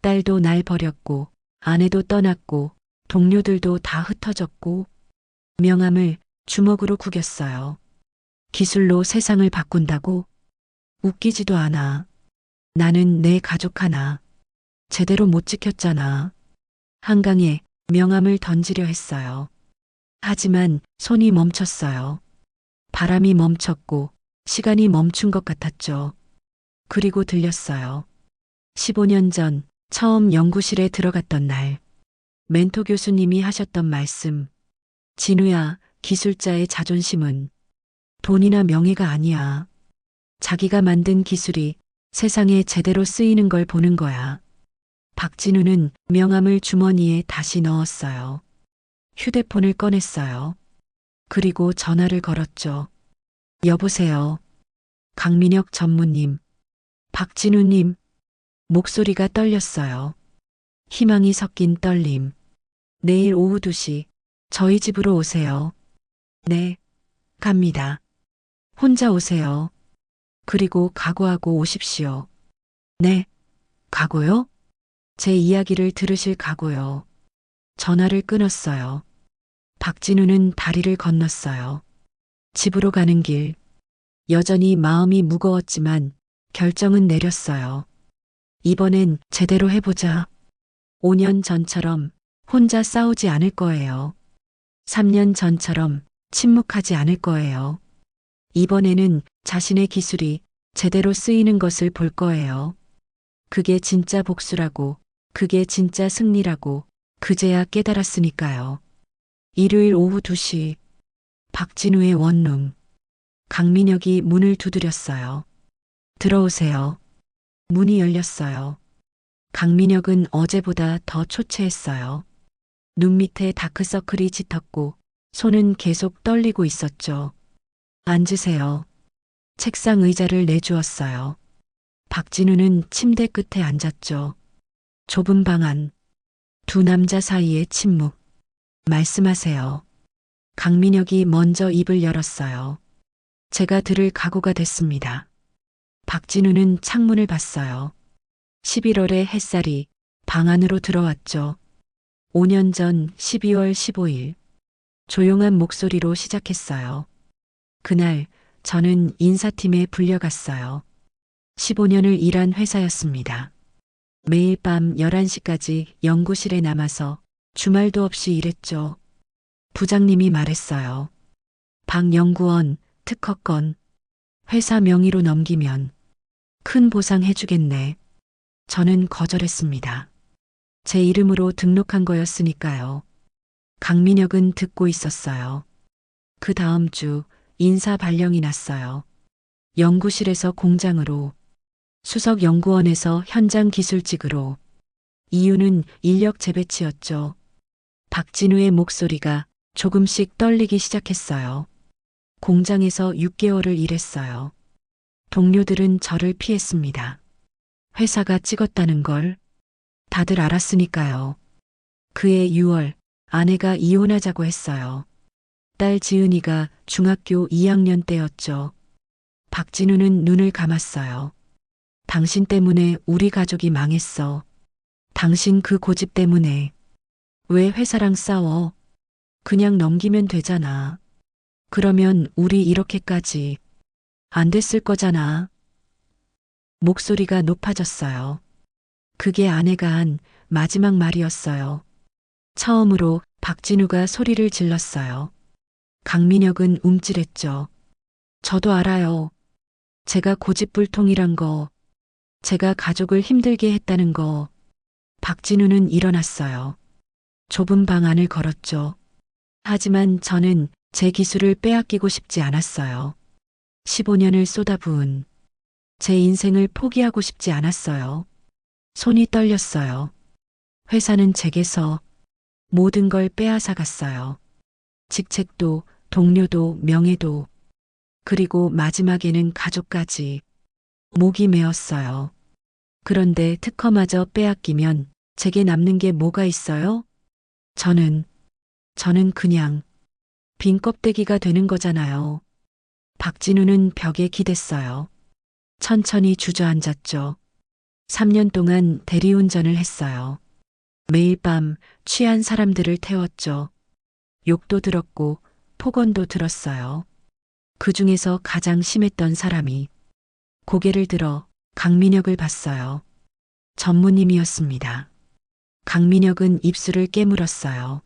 딸도 날 버렸고 아내도 떠났고 동료들도 다 흩어졌고 명함을 주먹으로 구겼어요. 기술로 세상을 바꾼다고? 웃기지도 않아. 나는 내 가족 하나 제대로 못 지켰잖아. 한강에 명함을 던지려 했어요. 하지만 손이 멈췄어요. 바람이 멈췄고 시간이 멈춘 것 같았죠. 그리고 들렸어요. 15년 전 처음 연구실에 들어갔던 날 멘토 교수님이 하셨던 말씀. 진우야, 기술자의 자존심은 돈이나 명예가 아니야. 자기가 만든 기술이 세상에 제대로 쓰이는 걸 보는 거야. 박진우는 명함을 주머니에 다시 넣었어요. 휴대폰을 꺼냈어요. 그리고 전화를 걸었죠. 여보세요. 강민혁 전무님. 박진우님. 목소리가 떨렸어요. 희망이 섞인 떨림. 내일 오후 2시 저희 집으로 오세요. 네, 갑니다. 혼자 오세요. 그리고 각오하고 오십시오. 네, 각오요? 제 이야기를 들으실 각오요. 전화를 끊었어요. 박진우는 다리를 건넜어요. 집으로 가는 길. 여전히 마음이 무거웠지만 결정은 내렸어요. 이번엔 제대로 해보자. 5년 전처럼 혼자 싸우지 않을 거예요. 3년 전처럼 침묵하지 않을 거예요. 이번에는 자신의 기술이 제대로 쓰이는 것을 볼 거예요. 그게 진짜 복수라고, 그게 진짜 승리라고 그제야 깨달았으니까요. 일요일 오후 2시 박진우의 원룸. 강민혁이 문을 두드렸어요. 들어오세요. 문이 열렸어요. 강민혁은 어제보다 더 초췌했어요. 눈 밑에 다크서클이 짙었고 손은 계속 떨리고 있었죠. 앉으세요. 책상 의자를 내주었어요. 박진우는 침대 끝에 앉았죠. 좁은 방 안. 두 남자 사이의 침묵. 말씀하세요. 강민혁이 먼저 입을 열었어요. 제가 들을 각오가 됐습니다. 박진우는 창문을 봤어요. 11월의 햇살이 방 안으로 들어왔죠. 5년 전 12월 15일. 조용한 목소리로 시작했어요. 그날 저는 인사팀에 불려갔어요. 15년을 일한 회사였습니다. 매일 밤 11시까지 연구실에 남아서 주말도 없이 일했죠. 부장님이 말했어요. 박 연구원 특허건 회사 명의로 넘기면 큰 보상 해주겠네. 저는 거절했습니다. 제 이름으로 등록한 거였으니까요. 강민혁은 듣고 있었어요. 그 다음 주 인사 발령이 났어요. 연구실에서 공장으로, 수석 연구원에서 현장 기술직으로. 이유는 인력 재배치였죠. 박진우의 목소리가 조금씩 떨리기 시작했어요. 공장에서 6개월을 일했어요. 동료들은 저를 피했습니다. 회사가 찍었다는 걸 다들 알았으니까요. 그해 6월 아내가 이혼하자고 했어요. 딸 지은이가 중학교 2학년 때였죠. 박진우는 눈을 감았어요. 당신 때문에 우리 가족이 망했어. 당신 그 고집 때문에. 왜 회사랑 싸워? 그냥 넘기면 되잖아. 그러면 우리 이렇게까지 안 됐을 거잖아. 목소리가 높아졌어요. 그게 아내가 한 마지막 말이었어요. 처음으로 박진우가 소리를 질렀어요. 강민혁은 움찔했죠. 저도 알아요. 제가 고집불통이란 거, 제가 가족을 힘들게 했다는 거. 박진우는 일어났어요. 좁은 방 안을 걸었죠. 하지만 저는 제 기술을 빼앗기고 싶지 않았어요. 15년을 쏟아부은 제 인생을 포기하고 싶지 않았어요. 손이 떨렸어요. 회사는 제게서 모든 걸 빼앗아 갔어요. 직책도, 동료도, 명예도, 그리고 마지막에는 가족까지. 목이 메었어요. 그런데 특허마저 빼앗기면 제게 남는 게 뭐가 있어요? 저는 그냥 빈 껍데기가 되는 거잖아요. 박진우는 벽에 기댔어요. 천천히 주저앉았죠. 3년 동안 대리운전을 했어요. 매일 밤 취한 사람들을 태웠죠. 욕도 들었고 폭언도 들었어요. 그 중에서 가장 심했던 사람이 고개를 들어 강민혁을 봤어요. 전무님이었습니다. 강민혁은 입술을 깨물었어요.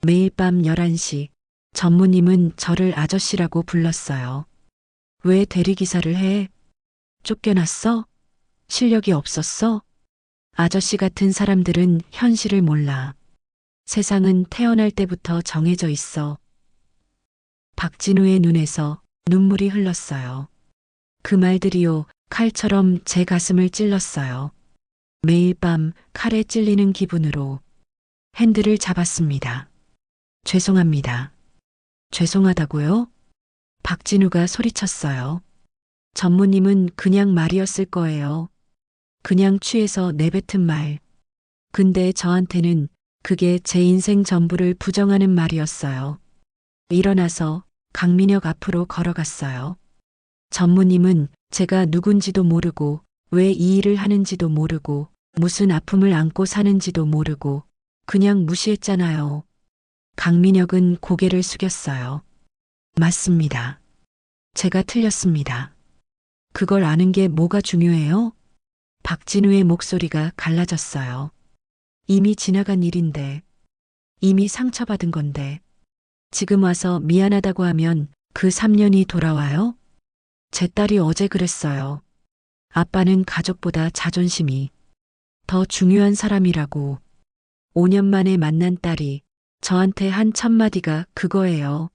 매일 밤 11시 전무님은 저를 아저씨라고 불렀어요. 왜 대리기사를 해? 쫓겨났어? 실력이 없었어? 아저씨 같은 사람들은 현실을 몰라. 세상은 태어날 때부터 정해져 있어. 박진우의 눈에서 눈물이 흘렀어요. 그 말들이요, 칼처럼 제 가슴을 찔렀어요. 매일 밤 칼에 찔리는 기분으로 핸들을 잡았습니다. 죄송합니다. 죄송하다고요? 박진우가 소리쳤어요. 전무님은 그냥 말이었을 거예요. 그냥 취해서 내뱉은 말. 근데 저한테는 그게 제 인생 전부를 부정하는 말이었어요. 일어나서 강민혁 앞으로 걸어갔어요. 전무님은 제가 누군지도 모르고 왜 이 일을 하는지도 모르고 무슨 아픔을 안고 사는지도 모르고 그냥 무시했잖아요. 강민혁은 고개를 숙였어요. 맞습니다. 제가 틀렸습니다. 그걸 아는 게 뭐가 중요해요? 박진우의 목소리가 갈라졌어요. 이미 지나간 일인데, 이미 상처받은 건데, 지금 와서 미안하다고 하면 그 3년이 돌아와요? 제 딸이 어제 그랬어요. 아빠는 가족보다 자존심이 더 중요한 사람이라고. 5년 만에 만난 딸이 저한테 한 첫마디가 그거예요.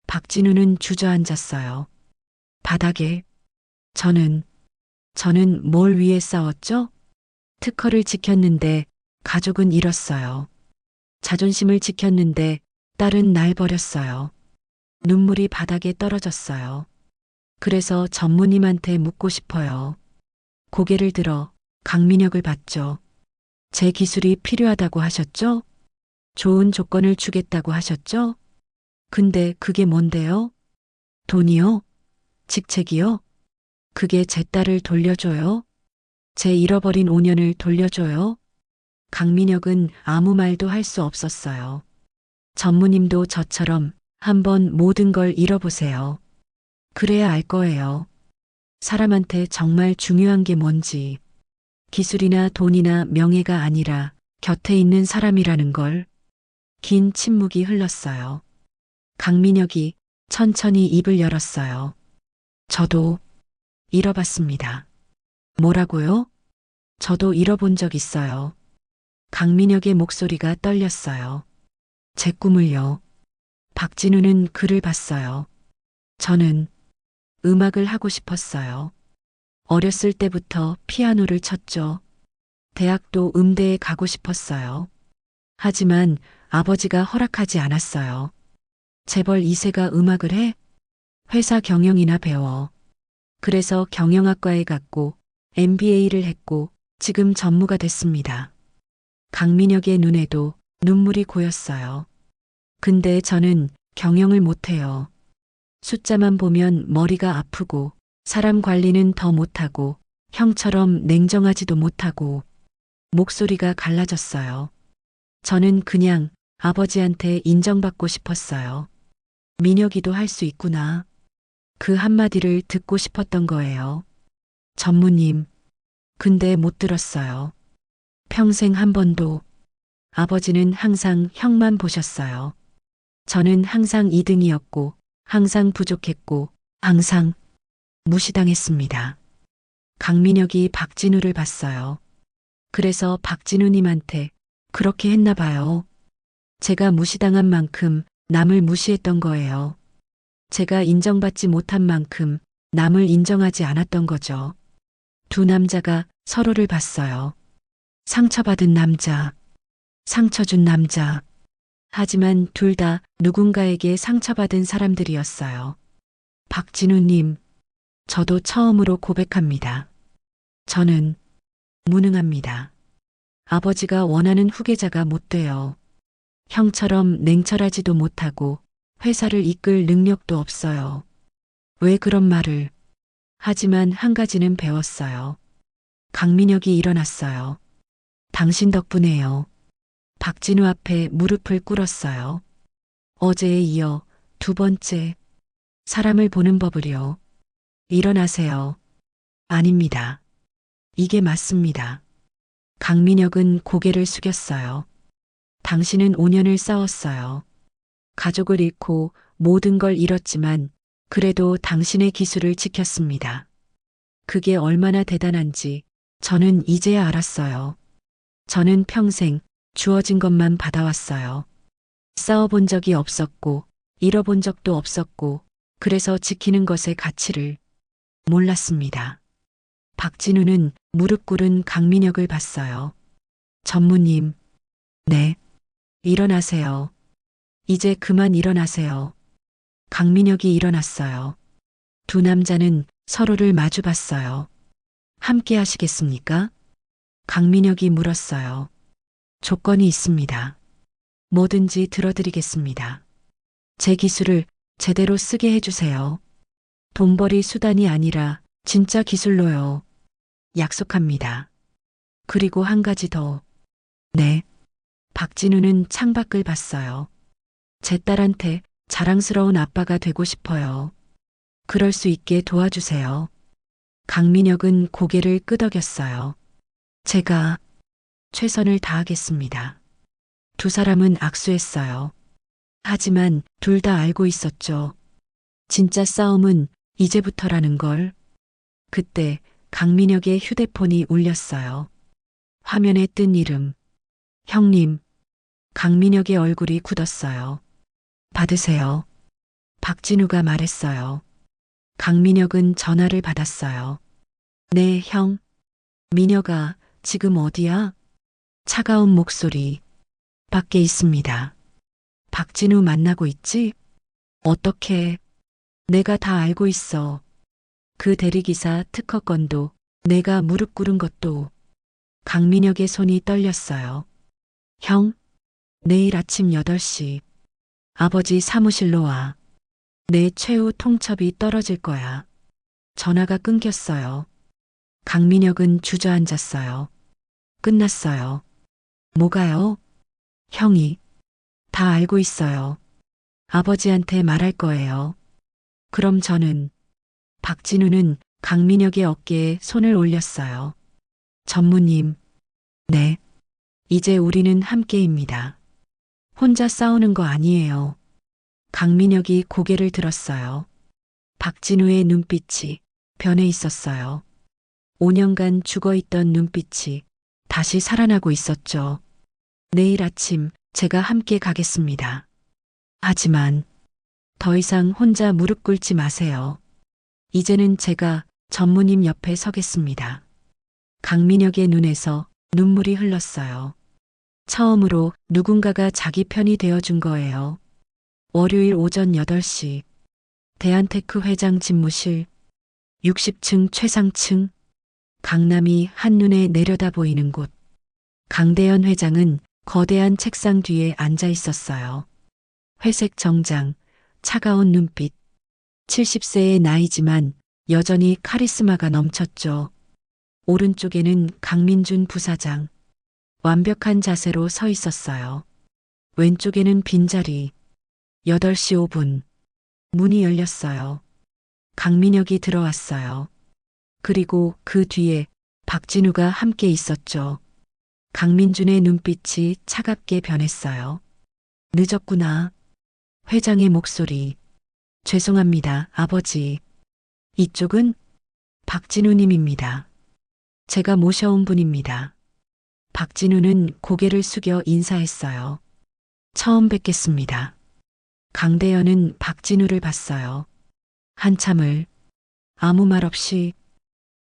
박진우는 주저앉았어요. 바닥에. 저는 뭘 위해 싸웠죠? 특허를 지켰는데 가족은 잃었어요. 자존심을 지켰는데 딸은 날 버렸어요. 눈물이 바닥에 떨어졌어요. 그래서 전무님한테 묻고 싶어요. 고개를 들어 강민혁을 봤죠. 제 기술이 필요하다고 하셨죠? 좋은 조건을 주겠다고 하셨죠? 근데 그게 뭔데요? 돈이요? 직책이요? 그게 제 딸을 돌려줘요? 제 잃어버린 5년을 돌려줘요? 강민혁은 아무 말도 할 수 없었어요. 전무님도 저처럼 한번 모든 걸 잃어보세요. 그래야 알 거예요. 사람한테 정말 중요한 게 뭔지. 기술이나 돈이나 명예가 아니라 곁에 있는 사람이라는 걸. 긴 침묵이 흘렀어요. 강민혁이 천천히 입을 열었어요. 저도 잃어봤습니다. 뭐라고요? 저도 잃어본 적 있어요. 강민혁의 목소리가 떨렸어요. 제 꿈을요. 박진우는 그를 봤어요. 저는 음악을 하고 싶었어요. 어렸을 때부터 피아노를 쳤죠. 대학도 음대에 가고 싶었어요. 하지만 아버지가 허락하지 않았어요. 재벌 2세가 음악을 해? 회사 경영이나 배워. 그래서 경영학과에 갔고 MBA를 했고 지금 전무가 됐습니다. 강민혁의 눈에도 눈물이 고였어요. 근데 저는 경영을 못해요. 숫자만 보면 머리가 아프고 사람 관리는 더 못하고 형처럼 냉정하지도 못하고 목소리가 갈라졌어요. 저는 그냥 아버지한테 인정받고 싶었어요. 민혁이도 할 수 있구나. 그 한마디를 듣고 싶었던 거예요. 전무님, 근데 못 들었어요. 평생 한 번도. 아버지는 항상 형만 보셨어요. 저는 항상 2등이었고, 항상 부족했고, 항상 무시당했습니다. 강민혁이 박진우를 봤어요. 그래서 박진우님한테 그렇게 했나 봐요. 제가 무시당한 만큼 남을 무시했던 거예요. 제가 인정받지 못한 만큼 남을 인정하지 않았던 거죠. 두 남자가 서로를 봤어요. 상처받은 남자, 상처 준 남자. 하지만 둘 다 누군가에게 상처받은 사람들이었어요. 박진우님, 저도 처음으로 고백합니다. 저는 무능합니다. 아버지가 원하는 후계자가 못 돼요. 형처럼 냉철하지도 못하고 회사를 이끌 능력도 없어요. 왜 그런 말을? 하지만 한 가지는 배웠어요. 강민혁이 일어났어요. 당신 덕분에요. 박진우 앞에 무릎을 꿇었어요. 어제에 이어 두 번째. 사람을 보는 법을요. 일어나세요. 아닙니다. 이게 맞습니다. 강민혁은 고개를 숙였어요. 당신은 5년을 싸웠어요. 가족을 잃고 모든 걸 잃었지만 그래도 당신의 기술을 지켰습니다. 그게 얼마나 대단한지 저는 이제야 알았어요. 저는 평생 주어진 것만 받아왔어요. 싸워본 적이 없었고 잃어본 적도 없었고, 그래서 지키는 것의 가치를 몰랐습니다. 박진우는 무릎 꿇은 강민혁을 봤어요. 전무님, 네. 일어나세요. 이제 그만 일어나세요. 강민혁이 일어났어요. 두 남자는 서로를 마주 봤어요. 함께 하시겠습니까? 강민혁이 물었어요. 조건이 있습니다. 뭐든지 들어드리겠습니다. 제 기술을 제대로 쓰게 해주세요. 돈벌이 수단이 아니라 진짜 기술로요. 약속합니다. 그리고 한 가지 더. 네. 박진우는 창밖을 봤어요. 제 딸한테 자랑스러운 아빠가 되고 싶어요. 그럴 수 있게 도와주세요. 강민혁은 고개를 끄덕였어요. 제가 최선을 다하겠습니다. 두 사람은 악수했어요. 하지만 둘 다 알고 있었죠. 진짜 싸움은 이제부터라는 걸. 그때 강민혁의 휴대폰이 울렸어요. 화면에 뜬 이름. 형님. 강민혁의 얼굴이 굳었어요. 받으세요. 박진우가 말했어요. 강민혁은 전화를 받았어요. 네, 형. 민혁아, 지금 어디야? 차가운 목소리. 밖에 있습니다. 박진우 만나고 있지? 어떻게? 내가 다 알고 있어. 그 대리기사 특허 건도, 내가 무릎 꿇은 것도. 강민혁의 손이 떨렸어요. 형, 내일 아침 8시. 아버지 사무실로 와. 내 최후 통첩이 떨어질 거야. 전화가 끊겼어요. 강민혁은 주저앉았어요. 끝났어요. 뭐가요? 형이. 다 알고 있어요. 아버지한테 말할 거예요. 그럼 저는. 박진우는 강민혁의 어깨에 손을 올렸어요. 전무님. 네. 이제 우리는 함께입니다. 혼자 싸우는 거 아니에요. 강민혁이 고개를 들었어요. 박진우의 눈빛이 변해 있었어요. 5년간 죽어있던 눈빛이 다시 살아나고 있었죠. 내일 아침 제가 함께 가겠습니다. 하지만 더 이상 혼자 무릎 꿇지 마세요. 이제는 제가 전무님 옆에 서겠습니다. 강민혁의 눈에서 눈물이 흘렀어요. 처음으로 누군가가 자기 편이 되어준 거예요. 월요일 오전 8시. 대한테크 회장 집무실. 60층 최상층. 강남이 한눈에 내려다 보이는 곳. 강대현 회장은 거대한 책상 뒤에 앉아 있었어요. 회색 정장, 차가운 눈빛. 70세의 나이지만 여전히 카리스마가 넘쳤죠. 오른쪽에는 강민준 부사장. 완벽한 자세로 서 있었어요. 왼쪽에는 빈자리. 8시 5분. 문이 열렸어요. 강민혁이 들어왔어요. 그리고 그 뒤에 박진우가 함께 있었죠. 강민준의 눈빛이 차갑게 변했어요. 늦었구나. 회장의 목소리. 죄송합니다, 아버지. 이쪽은 박진우님입니다. 제가 모셔온 분입니다. 박진우는 고개를 숙여 인사했어요. 처음 뵙겠습니다. 강대현은 박진우를 봤어요. 한참을 아무 말 없이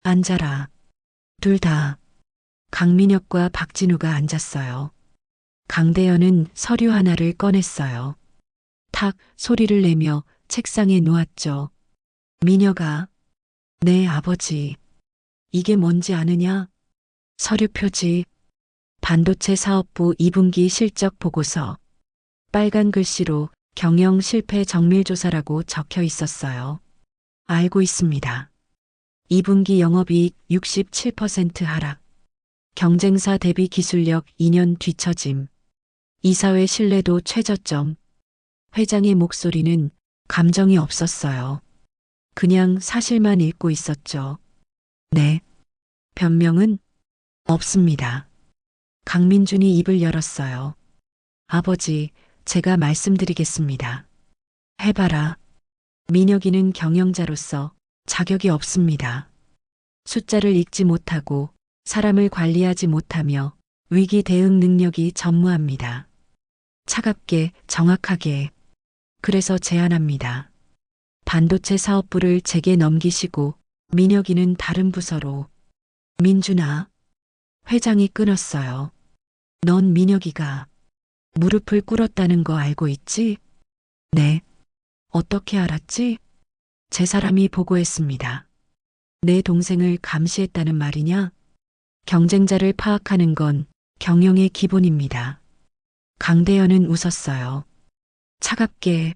앉아라. 둘 다. 강민혁과 박진우가 앉았어요. 강대현은 서류 하나를 꺼냈어요. 탁 소리를 내며 책상에 놓았죠. 민혁아. 네, 아버지. 이게 뭔지 아느냐? 서류 표지. 반도체 사업부 2분기 실적 보고서. 빨간 글씨로 경영 실패 정밀조사라고 적혀 있었어요. 알고 있습니다. 2분기 영업이익 67% 하락. 경쟁사 대비 기술력 2년 뒤처짐. 이사회 신뢰도 최저점. 회장의 목소리는 감정이 없었어요. 그냥 사실만 읽고 있었죠. 네. 변명은 없습니다. 강민준이 입을 열었어요. 아버지, 제가 말씀드리겠습니다. 해봐라. 민혁이는 경영자로서 자격이 없습니다. 숫자를 읽지 못하고 사람을 관리하지 못하며 위기 대응 능력이 전무합니다. 차갑게, 정확하게. 그래서 제안합니다. 반도체 사업부를 제게 넘기시고 민혁이는 다른 부서로. 민준아. 회장이 끊었어요. 넌 민혁이가 무릎을 꿇었다는 거 알고 있지? 네. 어떻게 알았지? 제 사람이 보고했습니다. 내 동생을 감시했다는 말이냐? 경쟁자를 파악하는 건 경영의 기본입니다. 강대현은 웃었어요. 차갑게.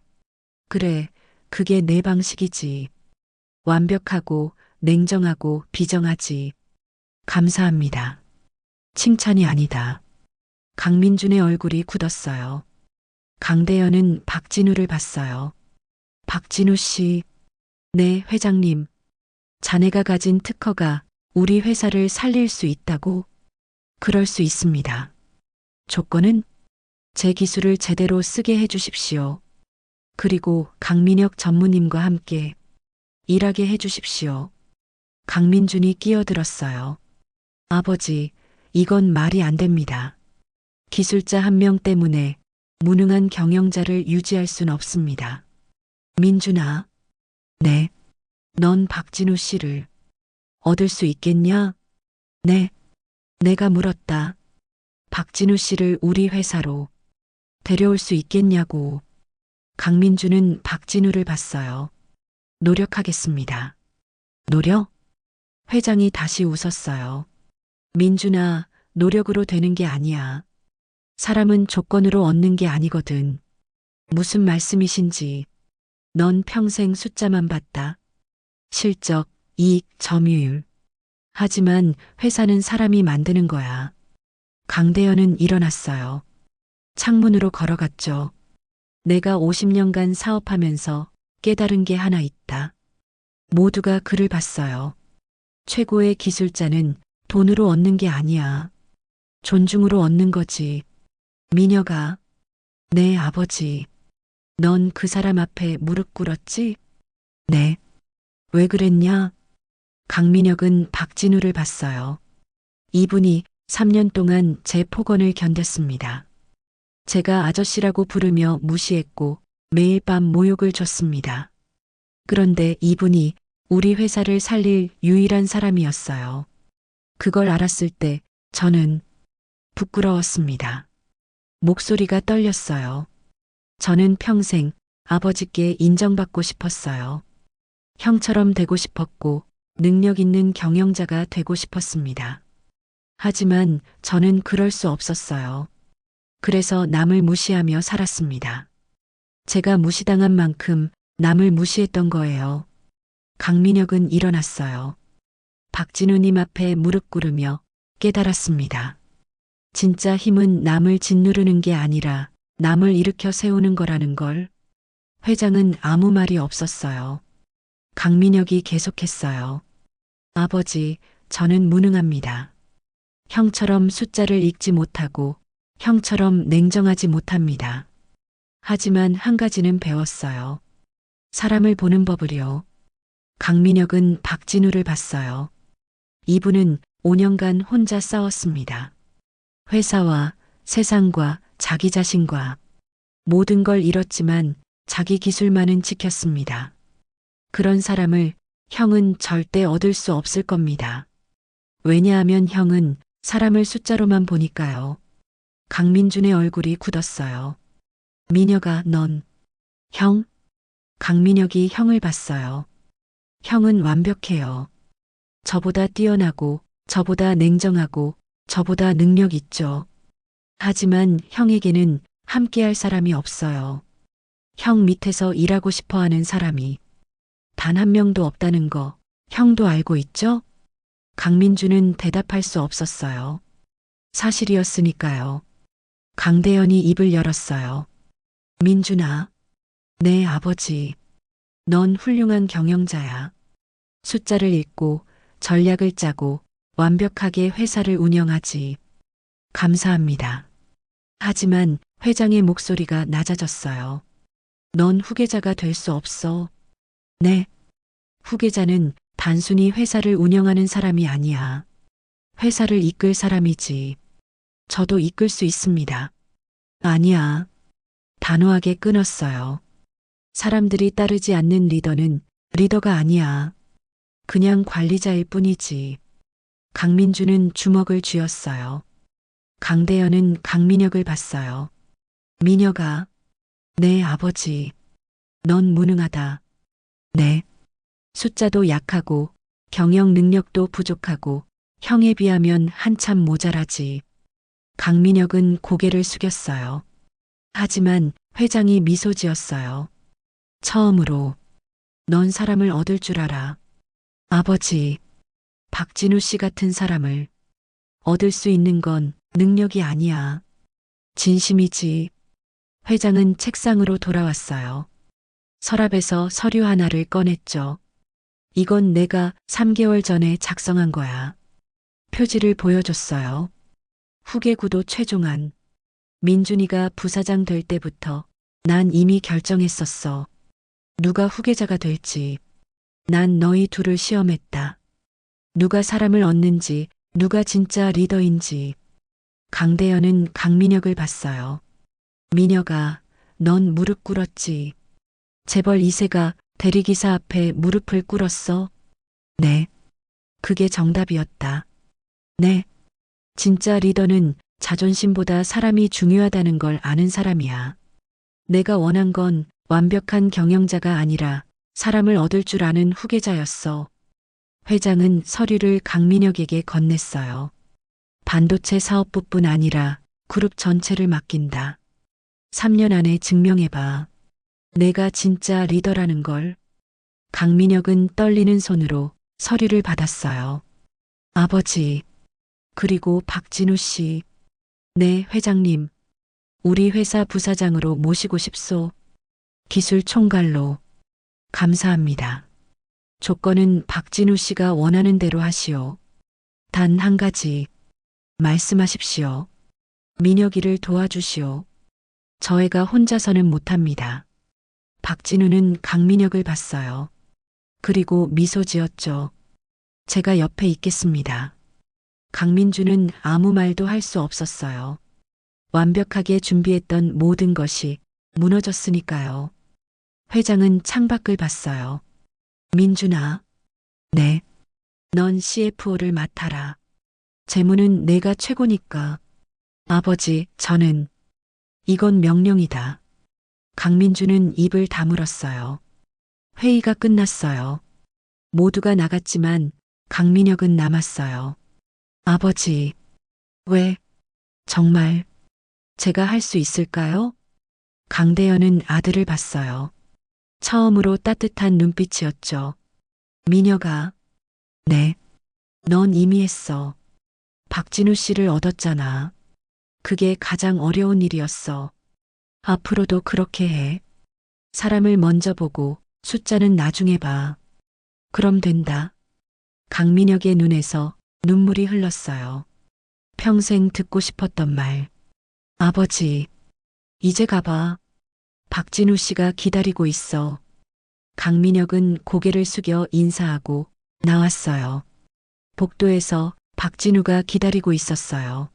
그래, 그게 내 방식이지. 완벽하고 냉정하고 비정하지. 감사합니다. 칭찬이 아니다. 강민준의 얼굴이 굳었어요. 강대현은 박진우를 봤어요. 박진우 씨. 네, 회장님. 자네가 가진 특허가 우리 회사를 살릴 수 있다고? 그럴 수 있습니다. 조건은 제 기술을 제대로 쓰게 해주십시오. 그리고 강민혁 전무님과 함께 일하게 해주십시오. 강민준이 끼어들었어요. 아버지, 이건 말이 안 됩니다. 기술자 한 명 때문에 무능한 경영자를 유지할 순 없습니다. 민준아. 네. 넌 박진우 씨를 얻을 수 있겠냐? 네. 내가 물었다. 박진우 씨를 우리 회사로 데려올 수 있겠냐고. 강민준은 박진우를 봤어요. 노력하겠습니다. 노력? 회장이 다시 웃었어요. 민준아, 노력으로 되는 게 아니야. 사람은 조건으로 얻는 게 아니거든. 무슨 말씀이신지. 넌 평생 숫자만 봤다. 실적, 이익, 점유율. 하지만 회사는 사람이 만드는 거야. 강대현은 일어났어요. 창문으로 걸어갔죠. 내가 50년간 사업하면서 깨달은 게 하나 있다. 모두가 그를 봤어요. 최고의 기술자는 돈으로 얻는 게 아니야. 존중으로 얻는 거지. 민혁아. 네, 아버지. 넌 그 사람 앞에 무릎 꿇었지? 네. 왜 그랬냐? 강민혁은 박진우를 봤어요. 이분이 3년 동안 제 폭언을 견뎠습니다. 제가 아저씨라고 부르며 무시했고 매일 밤 모욕을 줬습니다. 그런데 이분이 우리 회사를 살릴 유일한 사람이었어요. 그걸 알았을 때 저는 부끄러웠습니다. 목소리가 떨렸어요. 저는 평생 아버지께 인정받고 싶었어요. 형처럼 되고 싶었고 능력 있는 경영자가 되고 싶었습니다. 하지만 저는 그럴 수 없었어요. 그래서 남을 무시하며 살았습니다. 제가 무시당한 만큼 남을 무시했던 거예요. 강민혁은 일어났어요. 박진우님 앞에 무릎 꿇으며 깨달았습니다. 진짜 힘은 남을 짓누르는 게 아니라 남을 일으켜 세우는 거라는 걸. 회장은 아무 말이 없었어요. 강민혁이 계속했어요. 아버지, 저는 무능합니다. 형처럼 숫자를 읽지 못하고 형처럼 냉정하지 못합니다. 하지만 한 가지는 배웠어요. 사람을 보는 법을요. 강민혁은 박진우를 봤어요. 이분은 5년간 혼자 싸웠습니다. 회사와 세상과 자기 자신과 모든 걸 잃었지만 자기 기술만은 지켰습니다. 그런 사람을 형은 절대 얻을 수 없을 겁니다. 왜냐하면 형은 사람을 숫자로만 보니까요. 강민준의 얼굴이 굳었어요. 민혁아, 넌 형? 강민혁이 형을 봤어요. 형은 완벽해요. 저보다 뛰어나고, 저보다 냉정하고, 저보다 능력 있죠. 하지만 형에게는 함께할 사람이 없어요. 형 밑에서 일하고 싶어 하는 사람이 단 한 명도 없다는 거 형도 알고 있죠? 강민준은 대답할 수 없었어요. 사실이었으니까요. 강대현이 입을 열었어요. 민준아. 네, 아버지. 넌 훌륭한 경영자야. 숫자를 읽고 전략을 짜고 완벽하게 회사를 운영하지. 감사합니다. 하지만 회장의 목소리가 낮아졌어요. 넌 후계자가 될 수 없어. 네. 후계자는 단순히 회사를 운영하는 사람이 아니야. 회사를 이끌 사람이지. 저도 이끌 수 있습니다. 아니야. 단호하게 끊었어요. 사람들이 따르지 않는 리더는 리더가 아니야. 그냥 관리자일 뿐이지. 강민주는 주먹을 쥐었어요. 강대현은 강민혁을 봤어요. 민혁아, 내 아버지. 넌 무능하다. 네. 숫자도 약하고 경영 능력도 부족하고 형에 비하면 한참 모자라지. 강민혁은 고개를 숙였어요. 하지만 회장이 미소 지었어요. 처음으로 넌 사람을 얻을 줄 알아. 아버지, 박진우 씨 같은 사람을 얻을 수 있는 건 능력이 아니야. 진심이지. 회장은 책상으로 돌아왔어요. 서랍에서 서류 하나를 꺼냈죠. 이건 내가 3개월 전에 작성한 거야. 표지를 보여줬어요. 후계구도 최종한. 민준이가 부사장 될 때부터 난 이미 결정했었어. 누가 후계자가 될지. 난 너희 둘을 시험했다. 누가 사람을 얻는지, 누가 진짜 리더인지. 강대현은 강민혁을 봤어요. 민혁아, 넌 무릎 꿇었지. 재벌 2세가 대리기사 앞에 무릎을 꿇었어? 네. 그게 정답이었다. 네. 진짜 리더는 자존심보다 사람이 중요하다는 걸 아는 사람이야. 내가 원한 건 완벽한 경영자가 아니라 사람을 얻을 줄 아는 후계자였어. 회장은 서류를 강민혁에게 건넸어요. 반도체 사업부뿐 아니라 그룹 전체를 맡긴다. 3년 안에 증명해봐. 내가 진짜 리더라는 걸. 강민혁은 떨리는 손으로 서류를 받았어요. 아버지, 그리고 박진우 씨. 네, 회장님. 우리 회사 부사장으로 모시고 싶소. 기술 총괄로. 감사합니다. 조건은 박진우 씨가 원하는 대로 하시오. 단 한 가지. 말씀하십시오. 민혁이를 도와주시오. 저 애가 혼자서는 못합니다. 박진우는 강민혁을 봤어요. 그리고 미소 지었죠. 제가 옆에 있겠습니다. 강민주는 아무 말도 할 수 없었어요. 완벽하게 준비했던 모든 것이 무너졌으니까요. 회장은 창밖을 봤어요. 민준아. 네. 넌 CFO를 맡아라. 재무는 내가 최고니까. 아버지, 저는. 이건 명령이다. 강민주는 입을 다물었어요. 회의가 끝났어요. 모두가 나갔지만 강민혁은 남았어요. 아버지, 왜? 정말 제가 할 수 있을까요? 강대현은 아들을 봤어요. 처음으로 따뜻한 눈빛이었죠. 민혁아, 네. 넌 이미 했어. 박진우 씨를 얻었잖아. 그게 가장 어려운 일이었어. 앞으로도 그렇게 해. 사람을 먼저 보고 숫자는 나중에 봐. 그럼 된다. 강민혁의 눈에서 눈물이 흘렀어요. 평생 듣고 싶었던 말. 아버지, 이제 가봐. 박진우 씨가 기다리고 있어. 강민혁은 고개를 숙여 인사하고 나왔어요. 복도에서 박진우가 기다리고 있었어요.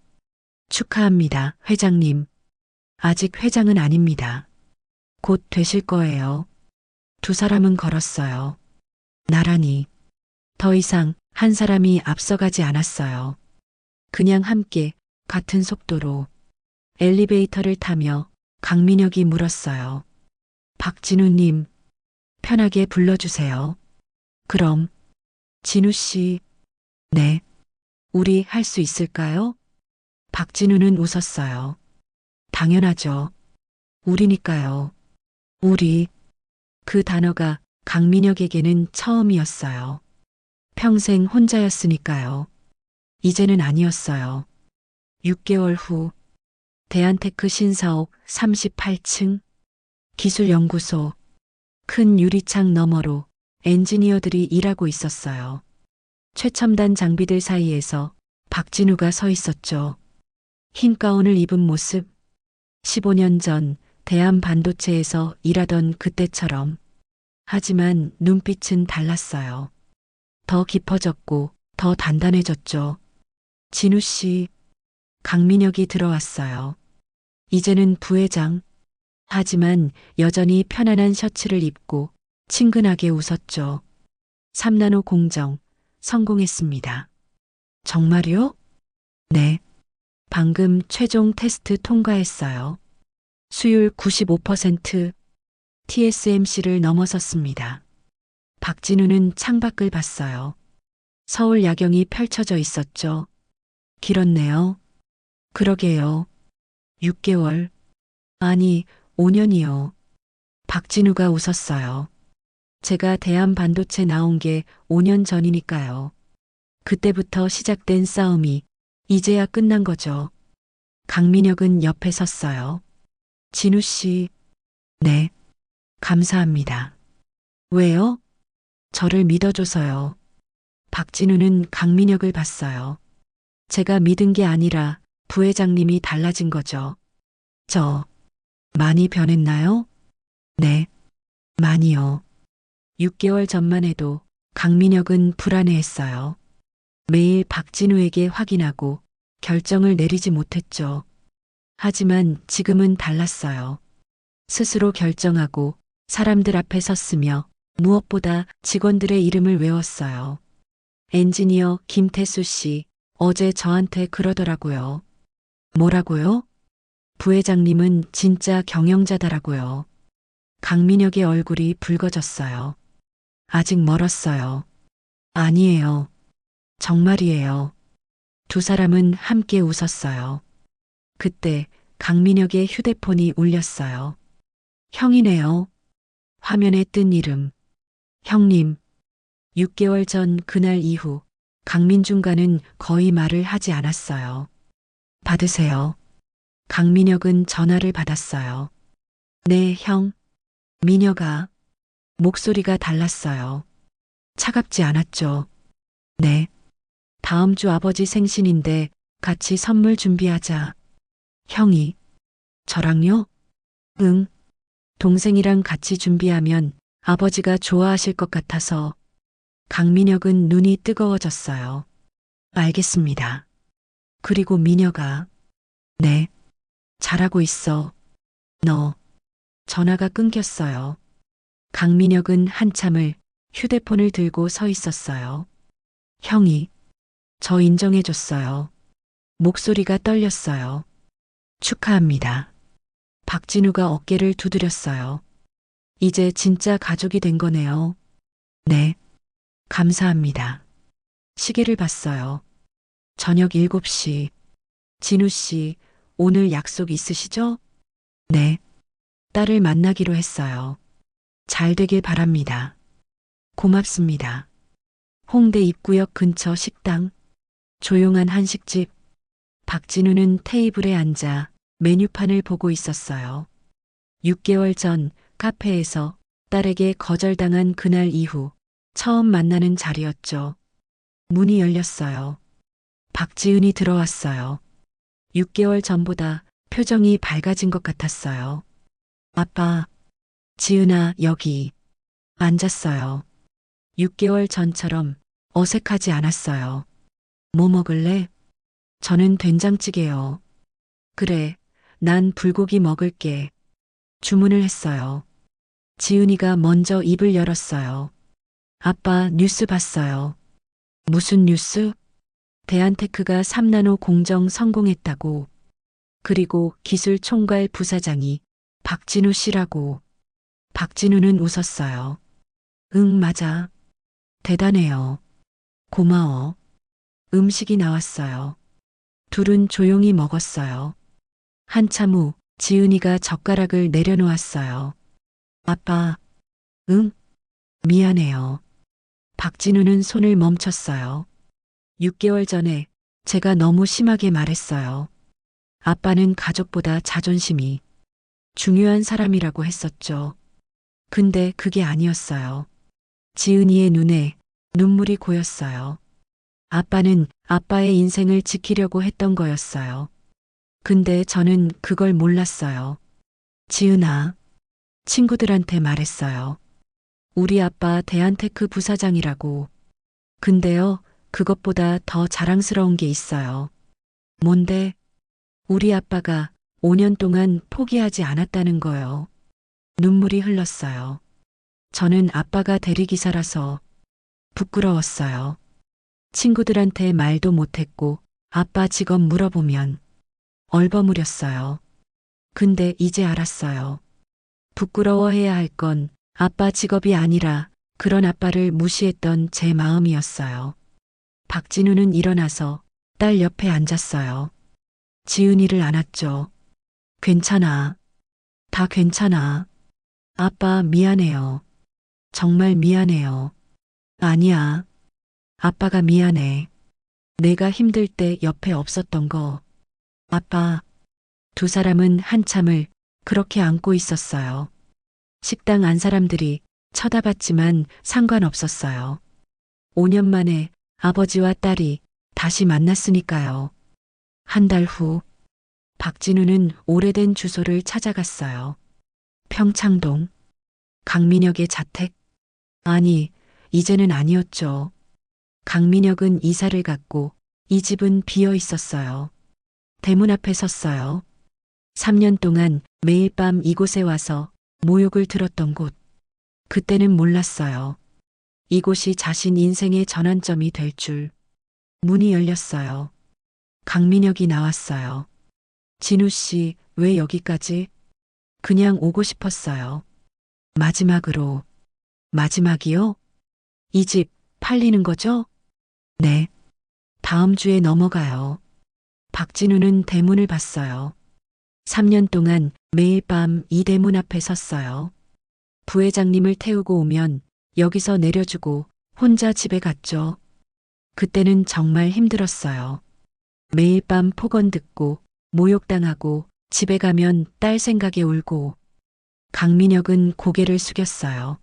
축하합니다, 회장님. 아직 회장은 아닙니다. 곧 되실 거예요. 두 사람은 걸었어요. 나란히. 더 이상 한 사람이 앞서가지 않았어요. 그냥 함께 같은 속도로 엘리베이터를 타며 강민혁이 물었어요. 박진우님, 편하게 불러주세요. 그럼, 진우 씨, 네. 우리 할 수 있을까요? 박진우는 웃었어요. 당연하죠. 우리니까요. 우리. 그 단어가 강민혁에게는 처음이었어요. 평생 혼자였으니까요. 이제는 아니었어요. 6개월 후, 대한테크 신사옥 38층 기술연구소. 큰 유리창 너머로 엔지니어들이 일하고 있었어요. 최첨단 장비들 사이에서 박진우가 서 있었죠. 흰 가운을 입은 모습. 15년 전 대한반도체에서 일하던 그때처럼. 하지만 눈빛은 달랐어요. 더 깊어졌고 더 단단해졌죠. 진우 씨. 강민혁이 들어왔어요. 이제는 부회장. 하지만 여전히 편안한 셔츠를 입고 친근하게 웃었죠. 3나노 공정, 성공했습니다. 정말요? 네. 방금 최종 테스트 통과했어요. 수율 95%, TSMC를 넘어섰습니다. 박진우는 창밖을 봤어요. 서울 야경이 펼쳐져 있었죠. 길었네요. 그러게요. 6개월. 아니, 5년이요. 박진우가 웃었어요. 제가 대한반도체 나온 게 5년 전이니까요. 그때부터 시작된 싸움이 이제야 끝난 거죠. 강민혁은 옆에 섰어요. 진우 씨. 네. 감사합니다. 왜요? 저를 믿어줘서요. 박진우는 강민혁을 봤어요. 제가 믿은 게 아니라 부회장님이 달라진 거죠. 저 많이 변했나요? 네. 많이요. 6개월 전만 해도 강민혁은 불안해했어요. 매일 박진우에게 확인하고 결정을 내리지 못했죠. 하지만 지금은 달랐어요. 스스로 결정하고 사람들 앞에 섰으며 무엇보다 직원들의 이름을 외웠어요. 엔지니어 김태수 씨, 어제 저한테 그러더라고요. 뭐라고요? 부회장님은 진짜 경영자다라고요. 강민혁의 얼굴이 붉어졌어요. 아직 멀었어요. 아니에요. 정말이에요. 두 사람은 함께 웃었어요. 그때 강민혁의 휴대폰이 울렸어요. 형이네요. 화면에 뜬 이름. 형님. 6개월 전 그날 이후 강민중과는 거의 말을 하지 않았어요. 받으세요. 강민혁은 전화를 받았어요. 네, 형. 민혁아. 목소리가 달랐어요. 차갑지 않았죠. 네. 다음 주 아버지 생신인데 같이 선물 준비하자. 형이. 저랑요? 응. 동생이랑 같이 준비하면 아버지가 좋아하실 것 같아서. 강민혁은 눈이 뜨거워졌어요. 알겠습니다. 그리고 민혁아. 네. 잘하고 있어. 너. 전화가 끊겼어요. 강민혁은 한참을 휴대폰을 들고 서 있었어요. 형이. 저 인정해줬어요. 목소리가 떨렸어요. 축하합니다. 박진우가 어깨를 두드렸어요. 이제 진짜 가족이 된 거네요. 네. 감사합니다. 시계를 봤어요. 저녁 7시. 진우 씨, 오늘 약속 있으시죠? 네. 딸을 만나기로 했어요. 잘 되길 바랍니다. 고맙습니다. 홍대 입구역 근처 식당. 조용한 한식집. 박진우는 테이블에 앉아 메뉴판을 보고 있었어요. 6개월 전 카페에서 딸에게 거절당한 그날 이후 처음 만나는 자리였죠. 문이 열렸어요. 박지은이 들어왔어요. 6개월 전보다 표정이 밝아진 것 같았어요. 아빠, 지은아, 여기. 앉았어요. 6개월 전처럼 어색하지 않았어요. 뭐 먹을래? 저는 된장찌개요. 그래, 난 불고기 먹을게. 주문을 했어요. 지은이가 먼저 입을 열었어요. 아빠, 뉴스 봤어요. 무슨 뉴스? 대한테크가 3나노 공정 성공했다고. 그리고 기술 총괄 부사장이 박진우 씨라고. 박진우는 웃었어요. 응, 맞아. 대단해요. 고마워. 음식이 나왔어요. 둘은 조용히 먹었어요. 한참 후 지은이가 젓가락을 내려놓았어요. 아빠. 응? 미안해요. 박진우는 손을 멈췄어요. 6개월 전에 제가 너무 심하게 말했어요. 아빠는 가족보다 자존심이 중요한 사람이라고 했었죠. 근데 그게 아니었어요. 지은이의 눈에 눈물이 고였어요. 아빠는 아빠의 인생을 지키려고 했던 거였어요. 근데 저는 그걸 몰랐어요. 지은아, 친구들한테 말했어요. 우리 아빠 대한테크 부사장이라고. 근데요, 그것보다 더 자랑스러운 게 있어요. 뭔데? 우리 아빠가 5년 동안 포기하지 않았다는 거요. 눈물이 흘렀어요. 저는 아빠가 대리기사라서 부끄러웠어요. 친구들한테 말도 못했고 아빠 직업 물어보면 얼버무렸어요. 근데 이제 알았어요. 부끄러워해야 할 건 아빠 직업이 아니라 그런 아빠를 무시했던 제 마음이었어요. 박진우는 일어나서 딸 옆에 앉았어요. 지은이를 안았죠. 괜찮아. 다 괜찮아. 아빠 미안해요. 정말 미안해요. 아니야. 아빠가 미안해. 내가 힘들 때 옆에 없었던 거. 아빠. 두 사람은 한참을 그렇게 안고 있었어요. 식당 안 사람들이 쳐다봤지만 상관없었어요. 5년 만에 아버지와 딸이 다시 만났으니까요. 한 달 후, 박진우는 오래된 주소를 찾아갔어요. 평창동. 강민혁의 자택? 아니, 이제는 아니었죠. 강민혁은 이사를 갔고 이 집은 비어 있었어요. 대문 앞에 섰어요. 3년 동안 매일 밤 이곳에 와서 모욕을 들었던 곳. 그때는 몰랐어요. 이곳이 자신 인생의 전환점이 될 줄. 문이 열렸어요. 강민혁이 나왔어요. 진우 씨, 왜 여기까지? 그냥 오고 싶었어요. 마지막으로. 마지막이요? 이 집 팔리는 거죠? 네. 다음 주에 넘어가요. 박진우는 대문을 봤어요. 3년 동안 매일 밤 이 대문 앞에 섰어요. 부회장님을 태우고 오면 여기서 내려주고 혼자 집에 갔죠. 그때는 정말 힘들었어요. 매일 밤 폭언 듣고 모욕당하고 집에 가면 딸 생각에 울고. 강민혁은 고개를 숙였어요.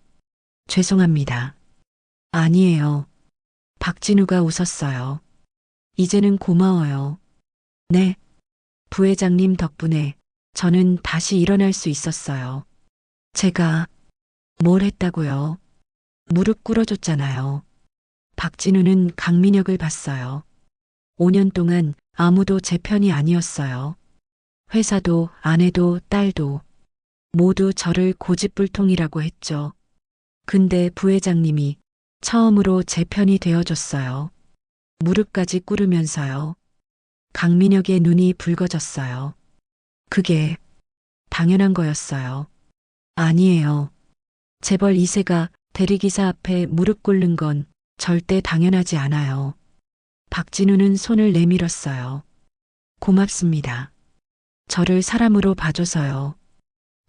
죄송합니다. 아니에요. 박진우가 웃었어요. 이제는 고마워요. 네. 부회장님 덕분에 저는 다시 일어날 수 있었어요. 제가 뭘 했다고요? 무릎 꿇어줬잖아요. 박진우는 강민혁을 봤어요. 5년 동안 아무도 제 편이 아니었어요. 회사도 아내도 딸도 모두 저를 고집불통이라고 했죠. 근데 부회장님이 처음으로 제 편이 되어줬어요. 무릎까지 꿇으면서요. 강민혁의 눈이 붉어졌어요. 그게 당연한 거였어요. 아니에요. 재벌 2세가 대리기사 앞에 무릎 꿇는 건 절대 당연하지 않아요. 박진우는 손을 내밀었어요. 고맙습니다. 저를 사람으로 봐줘서요.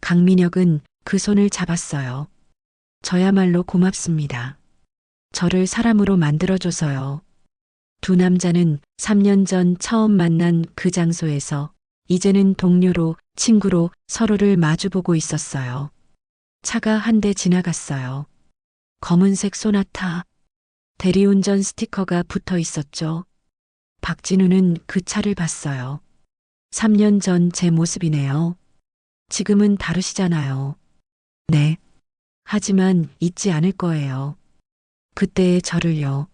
강민혁은 그 손을 잡았어요. 저야말로 고맙습니다. 저를 사람으로 만들어줘서요. 두 남자는 3년 전 처음 만난 그 장소에서 이제는 동료로, 친구로 서로를 마주보고 있었어요. 차가 한 대 지나갔어요. 검은색 소나타. 대리운전 스티커가 붙어 있었죠. 박진우는 그 차를 봤어요. 3년 전 제 모습이네요. 지금은 다르시잖아요. 네. 하지만 잊지 않을 거예요. 그때의 저를요.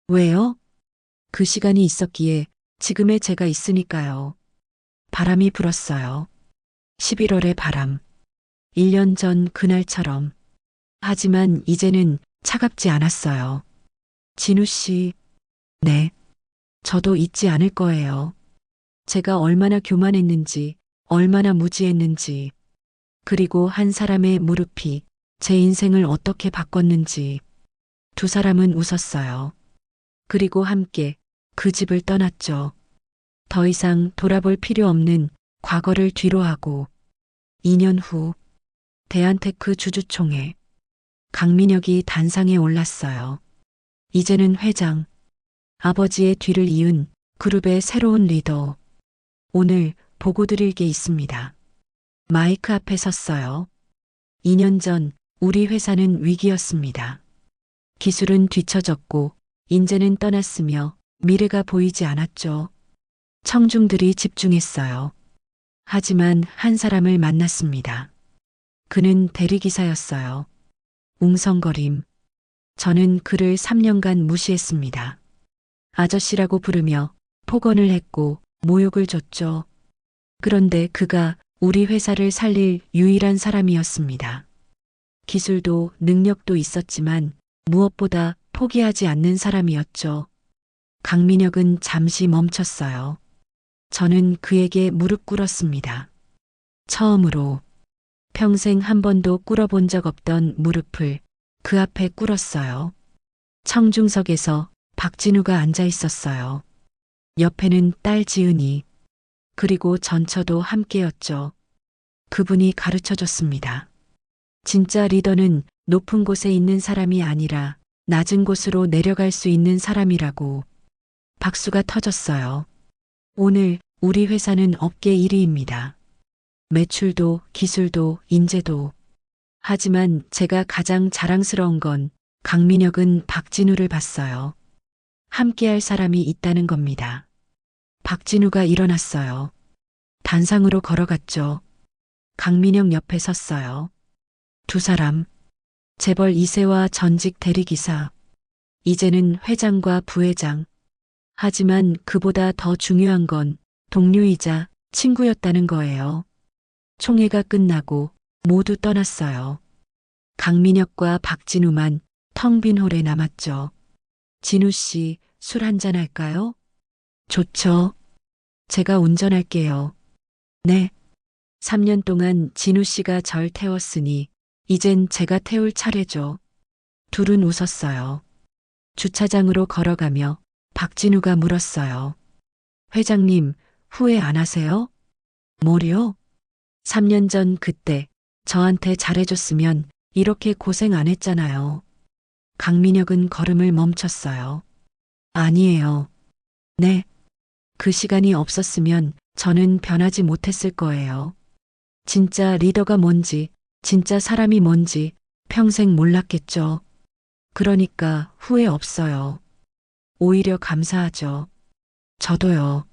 왜요? 그 시간이 있었기에 지금의 제가 있으니까요. 바람이 불었어요. 11월의 바람. 1년 전 그날처럼. 하지만 이제는 차갑지 않았어요. 진우 씨. 네. 저도 잊지 않을 거예요. 제가 얼마나 교만했는지, 얼마나 무지했는지, 그리고 한 사람의 무릎이 제 인생을 어떻게 바꿨는지. 두 사람은 웃었어요. 그리고 함께 그 집을 떠났죠. 더 이상 돌아볼 필요 없는 과거를 뒤로하고. 2년 후 대한테크 주주총회. 강민혁이 단상에 올랐어요. 이제는 회장. 아버지의 뒤를 이은 그룹의 새로운 리더. 오늘 보고 드릴 게 있습니다. 마이크 앞에 섰어요. 2년 전 우리 회사는 위기였습니다. 기술은 뒤처졌고 인재는 떠났으며 미래가 보이지 않았죠. 청중들이 집중했어요. 하지만 한 사람을 만났습니다. 그는 대리기사였어요. 웅성거림. 저는 그를 3년간 무시했습니다. 아저씨라고 부르며 폭언을 했고 모욕을 줬죠. 그런데 그가 우리 회사를 살릴 유일한 사람이었습니다. 기술도 능력도 있었지만 무엇보다 포기하지 않는 사람이었죠. 강민혁은 잠시 멈췄어요. 저는 그에게 무릎 꿇었습니다. 처음으로 평생 한 번도 꿇어본 적 없던 무릎을 그 앞에 꿇었어요. 청중석에서 박진우가 앉아 있었어요. 옆에는 딸 지은이, 그리고 전처도 함께였죠. 그분이 가르쳐 줬습니다. 진짜 리더는 높은 곳에 있는 사람이 아니라 낮은 곳으로 내려갈 수 있는 사람이라고. 박수가 터졌어요. 오늘 우리 회사는 업계 1위입니다. 매출도 기술도 인재도. 하지만 제가 가장 자랑스러운 건 강민혁은 박진우를 봤어요. 함께할 사람이 있다는 겁니다. 박진우가 일어났어요. 단상으로 걸어갔죠. 강민혁 옆에 섰어요. 두 사람, 재벌 2세와 전직 대리기사, 이제는 회장과 부회장. 하지만 그보다 더 중요한 건 동료이자 친구였다는 거예요. 총회가 끝나고 모두 떠났어요. 강민혁과 박진우만 텅 빈 홀에 남았죠. 진우 씨, 술 한잔 할까요? 좋죠. 제가 운전할게요. 네. 3년 동안 진우 씨가 절 태웠으니 이젠 제가 태울 차례죠. 둘은 웃었어요. 주차장으로 걸어가며 박진우가 물었어요. 회장님, 후회 안 하세요? 뭐요? 3년 전 그때 저한테 잘해줬으면 이렇게 고생 안 했잖아요. 강민혁은 걸음을 멈췄어요. 아니에요. 네. 그 시간이 없었으면 저는 변하지 못했을 거예요. 진짜 리더가 뭔지, 진짜 사람이 뭔지 평생 몰랐겠죠. 그러니까 후회 없어요. 오히려 감사하죠. 저도요.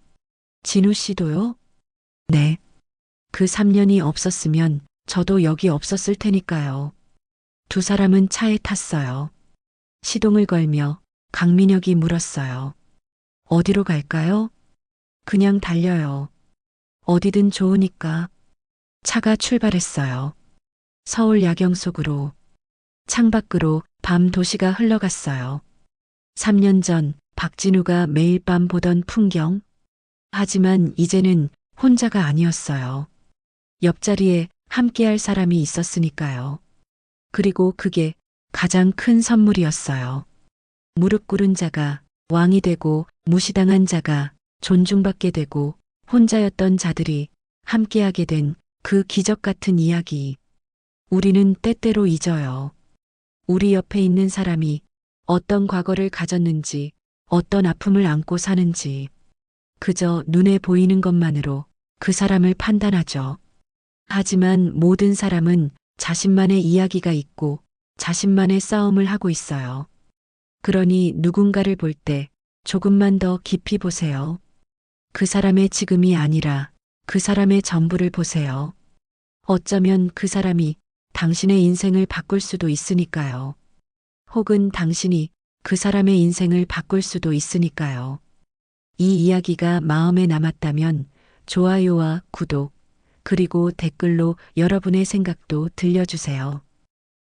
진우 씨도요? 네. 그 3년이 없었으면 저도 여기 없었을 테니까요. 두 사람은 차에 탔어요. 시동을 걸며 강민혁이 물었어요. 어디로 갈까요? 그냥 달려요. 어디든 좋으니까. 차가 출발했어요. 서울 야경 속으로, 창밖으로 밤 도시가 흘러갔어요. 3년 전 박진우가 매일 밤 보던 풍경. 하지만 이제는 혼자가 아니었어요. 옆자리에 함께할 사람이 있었으니까요. 그리고 그게 가장 큰 선물이었어요. 무릎 꿇은 자가 왕이 되고 무시당한 자가 존중받게 되고 혼자였던 자들이 함께하게 된 그 기적 같은 이야기. 우리는 때때로 잊어요. 우리 옆에 있는 사람이 어떤 과거를 가졌는지, 어떤 아픔을 안고 사는지. 그저 눈에 보이는 것만으로 그 사람을 판단하죠. 하지만 모든 사람은 자신만의 이야기가 있고 자신만의 싸움을 하고 있어요. 그러니 누군가를 볼 때 조금만 더 깊이 보세요. 그 사람의 지금이 아니라 그 사람의 전부를 보세요. 어쩌면 그 사람이 당신의 인생을 바꿀 수도 있으니까요. 혹은 당신이 그 사람의 인생을 바꿀 수도 있으니까요. 이 이야기가 마음에 남았다면 좋아요와 구독, 그리고 댓글로 여러분의 생각도 들려주세요.